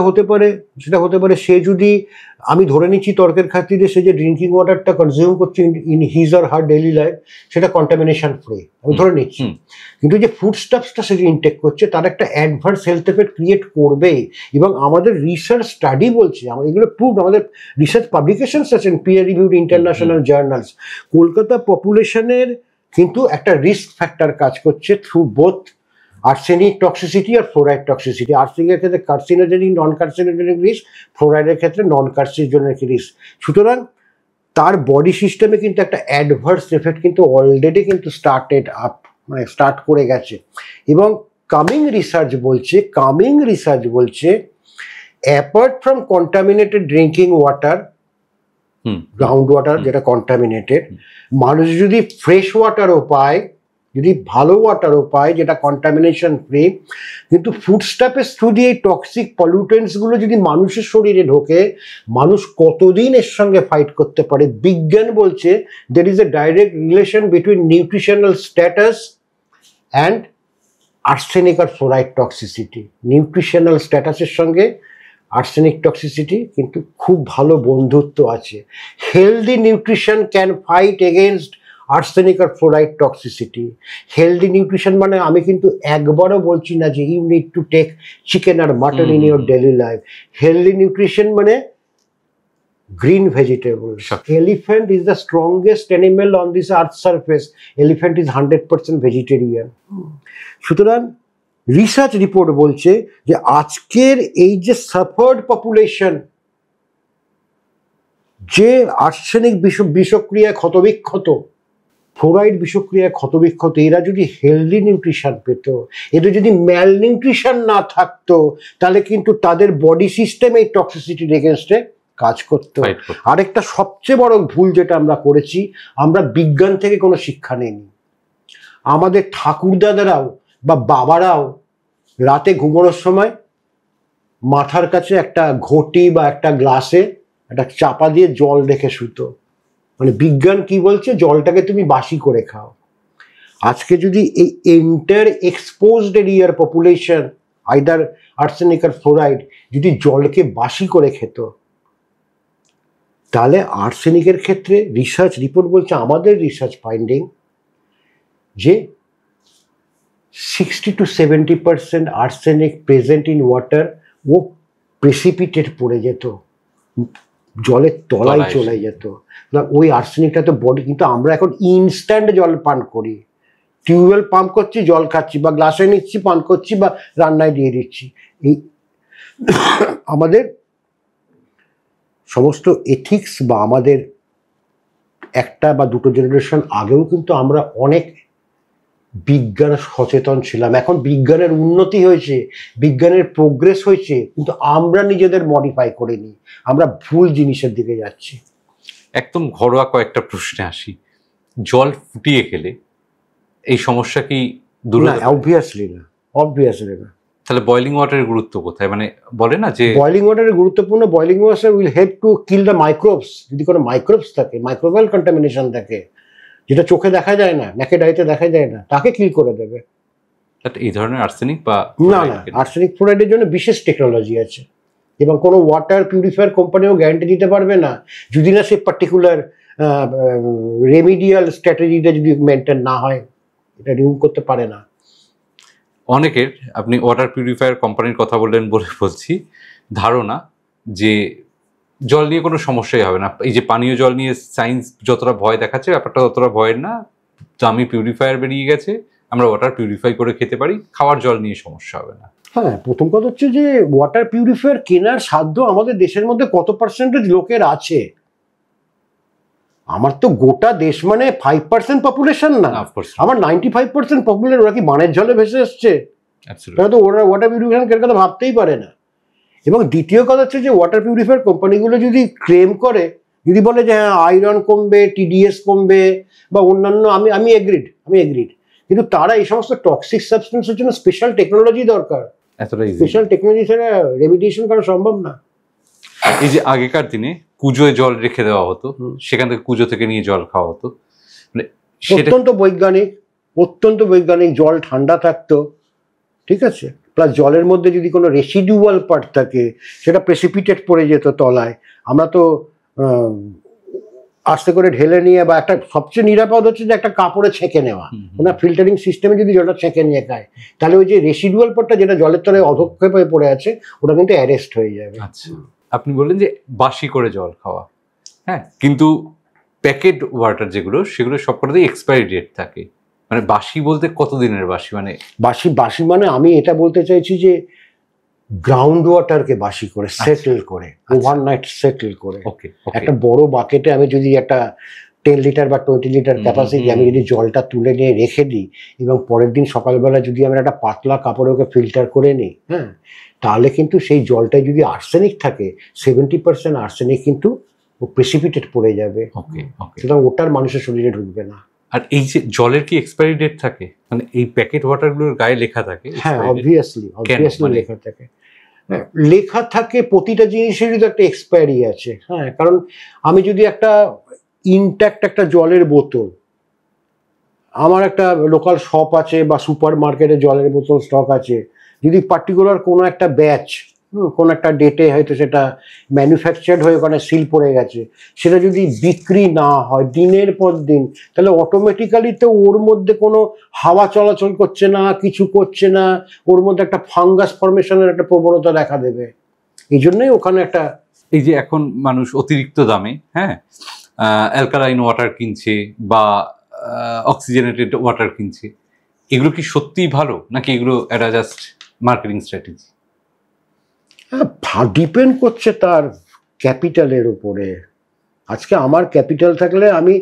হতে পারে সে যদি, আমি ধরে নিচ্ছি তর্কের খাতিরে, সে যে ড্রিঙ্কিং ওয়াটারটা কনজিউম করছে in his or her daily life, সেটা কন্টামিনেশন ফ্রি, আমি ধরে নিচ্ছি। কিন্তু যে ফুড স্টাফসটা সে যে ইনটেক করছে, তার একটা অ্যাডভার্স হেলথ এফেক্ট ক্রিয়েট করবে। এবং আমাদের রিসার্চ স্টাডি বলছে, এগুলো প্রুভ, আমাদের রিসার্চ পাবলিকেশনস আছেন, peer reviewed international journals, Kolkata পপুলেশনের কিন্তু একটা রিস্ক ফ্যাক্টর কাজ করছে থ্রু বোথ আর্সেনিক টক্সিসিটি আর ফ্লোরাইড টক্সিসিটি। আর্সেনিকের ক্ষেত্রে কার্সিনোজেনিক, নন কার্সিনোজেনিক রিস্ক, ফ্লোরাইডের ক্ষেত্রে নন কার্সিনোজেনিক রিস্ক। সুতরাং তার বডি সিস্টেমে কিন্তু একটা অ্যাডভার্স এফেক্ট কিন্তু অলরেডি কিন্তু স্টার্ট করে গেছে। এবং কামিং রিসার্চ বলছে apart from contaminated drinking water, ground water যেটা কন্টামিনেটেড, মানুষ যদি ফ্রেশ ওয়াটারও পায়, যদি ভালো ওয়াটারও পায় যেটা কন্টামিনেশন ফ্রি, কিন্তু ফুডস্টাফের থ্রু দিয়ে এই টক্সিক পলিউটেন্টসগুলো যদি মানুষের শরীরে ঢোকে, মানুষ কতদিন এর সঙ্গে ফাইট করতে পারে? বিজ্ঞান বলছে there is a direct relation between nutritional status and arsenic আর ফ্লোরাইড টক্সিসিটি। নিউট্রিশনাল স্ট্যাটাসের সঙ্গে আর্সেনিক টক্সিসিটি কিন্তু খুব ভালো বন্ধুত্ব আছে। Healthy nutrition can fight against arsenic আর ফ্লোরাইড টক্সিসিটি। হেলদি নিউট্রিশন মানে আমি কিন্তু একবারও বলছি না যে you need to take chicken আর mutton in your daily life. Healthy nutrition মানে green vegetables. Sure. Elephant is the strongest animal on this earth surface. Elephant is 100% vegetarian. সুতরাং রিসার্চ রিপোর্ট বলছে যে আজকের এই যে সাফার্ড পপুলেশন, যে arsenic বিষক্রিয়ায় ক্ষতবিক্ষত, ফ্লোরাইড বিষক্রিয়ায় ক্ষতবিক্ষত, এরা যদি হেলদি নিউট্রিশন পেত, এদের যদি ম্যাল নিউট্রিশন না থাকতো, তাহলে কিন্তু তাদের বডি সিস্টেম এই টক্সিসিটির এগেনস্টে কাজ করতো। আরেকটা সবচেয়ে বড় ভুল যেটা আমরা করেছি, আমরা বিজ্ঞান থেকে কোনো শিক্ষা নেইনি। আমাদের ঠাকুরদাদারাও বা বাবারাও রাতে ঘুমানোর সময় মাথার কাছে একটা ঘটি বা একটা গ্লাসে একটা চাপা দিয়ে জল রেখে শুতো। মানে বিজ্ঞান কি বলছে? জলটাকে তুমি বাসি করে খাও। আজকে যদি এই এন্টার এক্সপোজড এরিয়ার পপুলেশন আইদার আর্সেনিক আর ফ্লোরাইড যদি জলকে বাসি করে খেত, তাহলে আর্সেনিকের ক্ষেত্রে রিসার্চ রিপোর্ট বলছে, আমাদের রিসার্চ ফাইন্ডিং, যে 60 to 70% arsenic present in water ও প্রেসিপিটেট পড়ে যেত, জলের তলায় চলে যেত। ওই আর্সেনিকটা তো বডি, কিন্তু আমরা এখন ইনস্ট্যান্ট জল পান করি, টিউবওয়েল পাম্প করছি, জল খাচ্ছি, বা গ্লাসে নিচ্ছি, পান করছি, বা রান্নায় দিয়ে দিচ্ছি। এই আমাদের সমস্ত এথিক্স বা আমাদের একটা বা দুটো জেনারেশন আগেও কিন্তু আমরা অনেক বিজ্ঞান সচেতন ছিলাম। এখন বিজ্ঞানের উন্নতি হয়েছে, বিজ্ঞানের প্রোগ্রেস হয়েছে, কিন্তু আমরা নিজেদের মডিফাই করিনি, আমরা ভুল জিনিসের দিকে যাচ্ছি। একদম ঘরোয়া কয়েকটা প্রশ্নে আসি। জল ফুটিয়ে খেলে এই সমস্যা কি দূর? না, অবভিয়াসলি না, অবভিয়াসলি না। তাহলে বয়লিং ওয়াটারের গুরুত্ব কোথায়? মানে বলে না যে বয়লিং ওয়াটারের গুরুত্বপূর্ণ, boiling water will help to kill the microbes. যদি কোনো মাইক্রোবস থাকে, মাইক্রোবায়াল কন্টামিনেশন থাকে, যেটা চোখে দেখা যায় না, নাকে ডাইতে দেখা যায় না, তাকে কিল করে দেবে। এই ধরনের আর্সেনিক বা না না, আর্সেনিক ফ্লোরাইডের জন্য বিশেষ টেকনোলজি আছে, এবং কোনো ওয়াটার পিউরিফায়ার কোম্পানিও গ্যারান্টি দিতে পারবে না যদি না সে পার্টিকুলার রেমিডিয়াল স্ট্র্যাটেজিটা যদি মেনটেন না হয়, এটা রিমুভ করতে পারে না। অনেকের, আপনি ওয়াটার পিউরিফায়ার কোম্পানির কথা বললেন বলে বলছি, ধারণা যে জল নিয়ে কোনো সমস্যাই হবে না। এই যে পানীয় জল নিয়ে সায়েন্স যতটা ভয় দেখাচ্ছে, ব্যাপারটা ততটা ভয়ের না। দামি পিউরিফায়ার বেরিয়ে গেছে, আমরা ওয়াটার পিউরিফাই করে খেতে পারি, খাওয়ার জল নিয়ে সমস্যা হবে না। হ্যাঁ, প্রথম কথা হচ্ছে যে ওয়াটার পিউরিফায়ার কেনার সাধ্য আমাদের দেশের মধ্যে কত পার্সেন্টেজ লোকের আছে? আমার তো গোটা দেশ মানে 5% পপুলেশন না, আমার 95% পপুলেশন। ওরা কি বানের জলে ভেসে এসছে? তারা তো ওরা ওয়াটার পিউরিফায়ার কেনার কথা ভাবতেই পারে না। এবং দ্বিতীয় কথা হচ্ছে যে ওয়াটার পিউরিফায়ার কোম্পানিগুলো যদি ক্লেম করে, যদি বলে যে হ্যাঁ আয়রন কমবে, টিডিএস কমবে, বা অন্যান্য, আমি এগ্রিড, কিন্তু তারা এই সমস্ত টক্সিক সাবস্টেন্সের জন্য স্পেশাল টেকনোলজি দরকার। স্পেশাল টেকনোলজি ছাড়া রেমিডিয়েশন করা সম্ভব না। এই যে আগেকার দিনে কুজোয় জল রেখে দেওয়া হতো, সেখান থেকে কুজো থেকে নিয়ে জল খাওয়া হতো, মানে অত্যন্ত বৈজ্ঞানিক, জল ঠান্ডা থাকতো, ঠিক আছে, প্লাস জলের মধ্যে যদি কোনো রেসিডুয়াল পার্ট থাকে সেটা প্রেসিপিটেট পড়ে যেত তলায়। আমরা তো আস্তে করে ঢেলে নিয়ে, বা একটা সবচেয়ে নিরাপদ হচ্ছে যে একটা কাপড়ে ছেঁকে নেওয়া, ওনার ফিল্টারিং সিস্টেমে যদি জলটা ছেঁকে নিয়ে খায়, তাহলে ওই যে রেসিডুয়াল পার্টটা যেটা জলের তলায় অধক্ষেপ হয়ে পড়ে আছে, ওটা কিন্তু অ্যারেস্ট হয়ে যাবে। আচ্ছা, আপনি বললেন যে বাসি করে জল খাওয়া, হ্যাঁ, কিন্তু প্যাকেট ওয়াটার যেগুলো, সেগুলো সবকটাতেই এক্সপায়ারি ডেট থাকে। মানে বাসি বলতে কতদিনের বাসি? মানে বাসি মানে আমি এটা বলতে চাইছি যে গ্রাউন্ড ওয়াটারকে বাসি করে, সেটেল করে, ওভারনাইট সেটেল করে। একটা বড় বাকেটে আমি যদি একটা 10 লিটার বা 20 লিটার ক্যাপাসিটি আমি যদি জলটা তুলে নিয়ে রেখে দিই, এবং পরের দিন সকালবেলা যদি আমরা একটা পাতলা কাপড়ে ওকে ফিল্টার করে নিই, হ্যাঁ, তাহলে কিন্তু সেই জলটায় যদি আর্সেনিক থাকে, 70% আর্সেনিক কিন্তু প্রেসিপিটেট পড়ে যাবে, সুতরাং ওটার মানুষের শরীরে ঢুকবে না। আর এই যে জলের কি এক্সপায়ারি ডেট থাকে, মানে এই প্যাকেট ওয়াটারগুলোর গায়ে লেখা থাকে? হ্যাঁ, expiry date? অবভিয়াসলি মানে- লেখা থাকে। হ্যাঁ, লেখা থাকে, প্রতিটা জিনিসেরই তো একটা এক্সপায়ারি আছে। হ্যাঁ, কারণ আমি যদি একটা ইনট্যাক্ট একটা জলের বোতল, আমার একটা লোকাল শপ আছে বা সুপার মার্কেটে জলের বোতল স্টক আছে, যদি পার্টিকুলার কোনো একটা ব্যাচ কোনো একটা ডেটে হয়তো সেটা ম্যানুফ্যাকচার্ড হয়ে ওখানে সিল পড়ে গেছে, সেটা যদি বিক্রি না হয় দিনের পর দিন, তাহলে অটোমেটিক্যালি তো ওর মধ্যে কোনো হাওয়া চলাচল করছে না, কিছু করছে না, ওর মধ্যে একটা ফাঙ্গাস ফর্মেশনের একটা প্রবণতা দেখা দেবে। এই জন্যই ওখানে একটা এই যে এখন মানুষ অতিরিক্ত দামে হ্যাঁ অ্যালকালাইন ওয়াটার কিনছে বা অক্সিজেনেটেড ওয়াটার কিনছে, এগুলো কি সত্যিই ভালো নাকি এগুলো এটা জাস্ট মার্কেটিং স্ট্র্যাটেজি? ডিপেন্ড করছে তার ক্যাপিটালের উপরে। আজকে আমার ক্যাপিটাল থাকলে আমি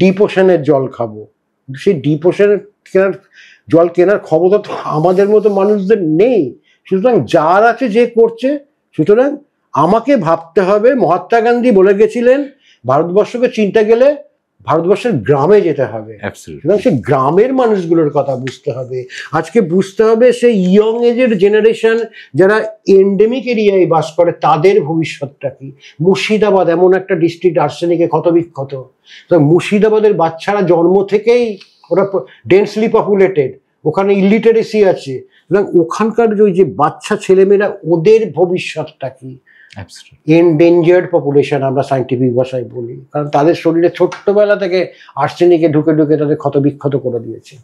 ডিপ ওশানের জল খাবো, সেই ডিপ ওশানের কেনার জল কেনার ক্ষমতা তো আমাদের মতো মানুষদের নেই। সুতরাং যার আছে যে করছে, সুতরাং আমাকে ভাবতে হবে। মহাত্মা গান্ধী বলে গেছিলেন, ভারতবর্ষকে চিনতে গেলে ভারতবর্ষের গ্রামে যেতে হবে। সুতরাং সেই গ্রামের মানুষগুলোর কথা বুঝতে হবে। আজকে বুঝতে হবে সেই ইয়ং এজের জেনারেশন যারা এন্ডেমিক এরিয়ায় বাস করে তাদের ভবিষ্যৎটা কি। মুর্শিদাবাদ এমন একটা ডিস্ট্রিক্ট আর্সেনিকে ক্ষতবিক্ষত, মুর্শিদাবাদের বাচ্চারা জন্ম থেকেই ওরা ডেন্সলি পপুলেটেড, ওখানে ইলিটারেসি আছে। সুতরাং ওখানকার ওই যে বাচ্চা ছেলেমেয়েরা, ওদের ভবিষ্যৎটা কি? এনডেঞ্জার্ড পপুলেশন আমরা সায়েন্টিফিক ভাষায় বলি, কারণ তাদের শরীরে ছোট্টবেলা থেকে আর্সেনিকে ঢুকে ঢুকে তাদের ক্ষতবিক্ষত করে দিয়েছে।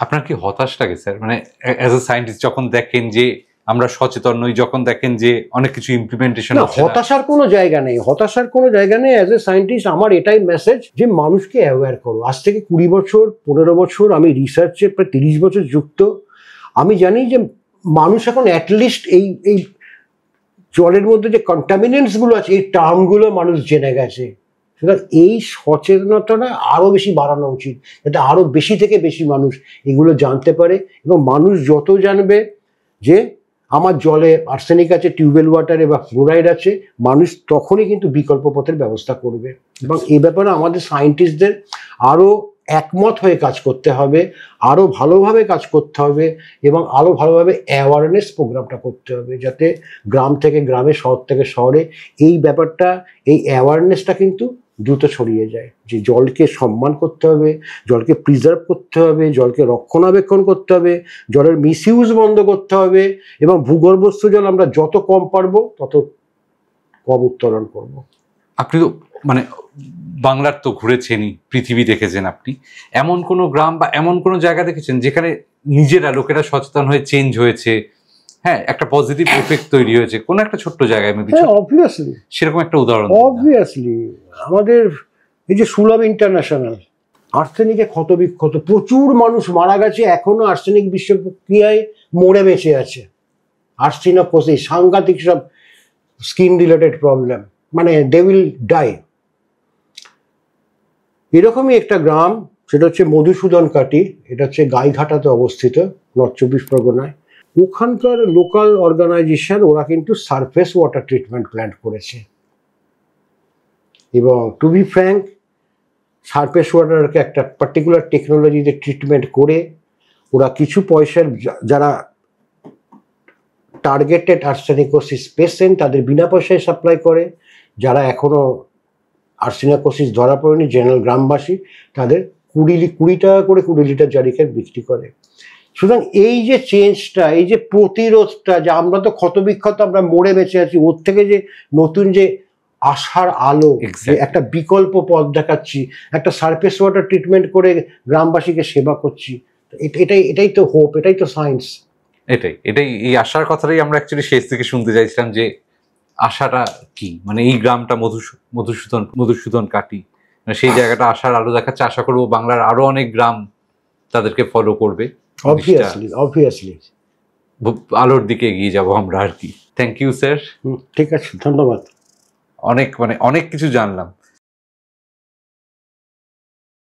আপনার কি হতাশ লাগে স্যার, মানে অ্যাজ এ সায়েন্টিস্ট যখন দেখেন যে আমরা সচেতন নই, যখন দেখেন যে অনেক কিছু ইমপ্লিমেন্টেশন হচ্ছে না? হতাশার কোনো জায়গা নেই, হতাশার কোনো জায়গা নেই। অ্যাজ এ সায়েন্টিস্ট আমার এটাই মেসেজ যে মানুষকে অ্যাওয়্যার করো। আজ থেকে 20 বছর 15 বছর আমি রিসার্চে প্রায় 30 বছর যুক্ত। আমি জানি যে মানুষ এখন অ্যাটলিস্ট এই এই জলের মধ্যে যে কন্টামিনেন্টসগুলো আছে এই টার্মগুলো মানুষ জেনে গেছে। সুতরাং এই সচেতনতাটা আরও বেশি বাড়ানো উচিত, যাতে আরও বেশি থেকে বেশি মানুষ এগুলো জানতে পারে। এবং মানুষ যত জানবে যে আমার জলে আর্সেনিক আছে, টিউবওয়েল ওয়াটারে বা ফ্লোরাইড আছে, মানুষ তখনই কিন্তু বিকল্প পথের ব্যবস্থা করবে। এবং এই ব্যাপারে আমাদের সায়েন্টিস্টদের আরও একমত হয়ে কাজ করতে হবে, আরও ভালোভাবে কাজ করতে হবে এবং আরও ভালোভাবে অ্যাওয়ারনেস প্রোগ্রামটা করতে হবে, যাতে গ্রাম থেকে গ্রামে, শহর থেকে শহরে এই ব্যাপারটা, এই অ্যাওয়ারনেসটা কিন্তু দ্রুত ছড়িয়ে যায় যে জলকে সম্মান করতে হবে, জলকে প্রিজার্ভ করতে হবে, জলকে রক্ষণাবেক্ষণ করতে হবে, জলের মিসইউজ বন্ধ করতে হবে এবং ভূগর্ভস্থ জল আমরা যত কম পারবো তত কম উত্তোলন করব। আপনি তো মানে বাংলার তো ঘুরেছেনই, পৃথিবী দেখেছেন, আপনি এমন কোনো গ্রাম বা এমন কোনো জায়গা দেখেছেন যেখানে নিজেরা লোকেরা সচেতন হয়ে চেঞ্জ হয়েছে, হ্যাঁ একটা পজিটিভ এফেক্ট তৈরি হয়েছে কোনো একটা ছোট্ট জায়গায়? অবভিয়াসলি সেরকম একটা উদাহরণ। অবভিয়াসলি আমাদের এই যে সুলভ ইন্টারন্যাশনাল, আর্সেনিকে ক্ষতবিক্ষত, প্রচুর মানুষ মারা গেছে, এখনো আর্সেনিক বিশ্ব প্রক্রিয়ায় মরে বেঁচে আছে। আর্সেনোকোসিস, সাংঘাতিক সব স্কিন রিলেটেড প্রবলেম, মানে দে উইল ডাই। এরকমই একটা গ্রাম, সেটা হচ্ছে মধুসূদন কাটি, এটা হচ্ছে গাইঘাটাতে অবস্থিত, নর্থ 24 পরগনায়। ওখানকার লোকাল অর্গানাইজেশন ওরা কিন্তু সারফেস ওয়াটার ট্রিটমেন্ট প্ল্যান্ট করেছে এবং টু বি ফ্র্যাঙ্ক সারফেস ওয়াটারকে একটা পার্টিকুলার টেকনোলজিতে ট্রিটমেন্ট করে ওরা কিছু পয়সার, যারা টার্গেটেড আর্সেনিকোসিস পেশেন্ট তাদের বিনা পয়সায় সাপ্লাই করে, যারা এখনো আর্সেনিকোসিস ধরা পড়েনি জেনারেল গ্রামবাসী তাদের 20 টাকা করে 20 লিটার জারিকে বিক্রি করে। সুতরাং এই যে চেঞ্জটা, এই যে প্রতিরোধটা, যে আমরা তো ক্ষতবিক্ষত, আমরা মরে বেঁচে আছি, ওর থেকে যে নতুন যে আশার আলো, যে একটা বিকল্প পথ দেখাচ্ছি, একটা সারফেস ওয়াটার ট্রিটমেন্ট করে গ্রামবাসীকে সেবা করছি, এটাই তো হোপ, এটাই তো সায়েন্স। এটাই এই আশার কথাটাই আমরা অ্যাকচুয়ালি শেষ থেকে শুনতে চাইছিলাম, যে আশাটা কি, মানে এই গ্রামটা মধুসূদন কাটি, মানে সেই জায়গাটা আশার আলো দেখাচ্ছে। আশা করবো বাংলার আরো অনেক গ্রাম তাদেরকে ফলো করবে। অবভিয়াসলি আলোর দিকে এগিয়ে যাবো আমরা আর কি। Thank you sir. ঠিক আছে, ধন্যবাদ। অনেক কিছু জানলাম।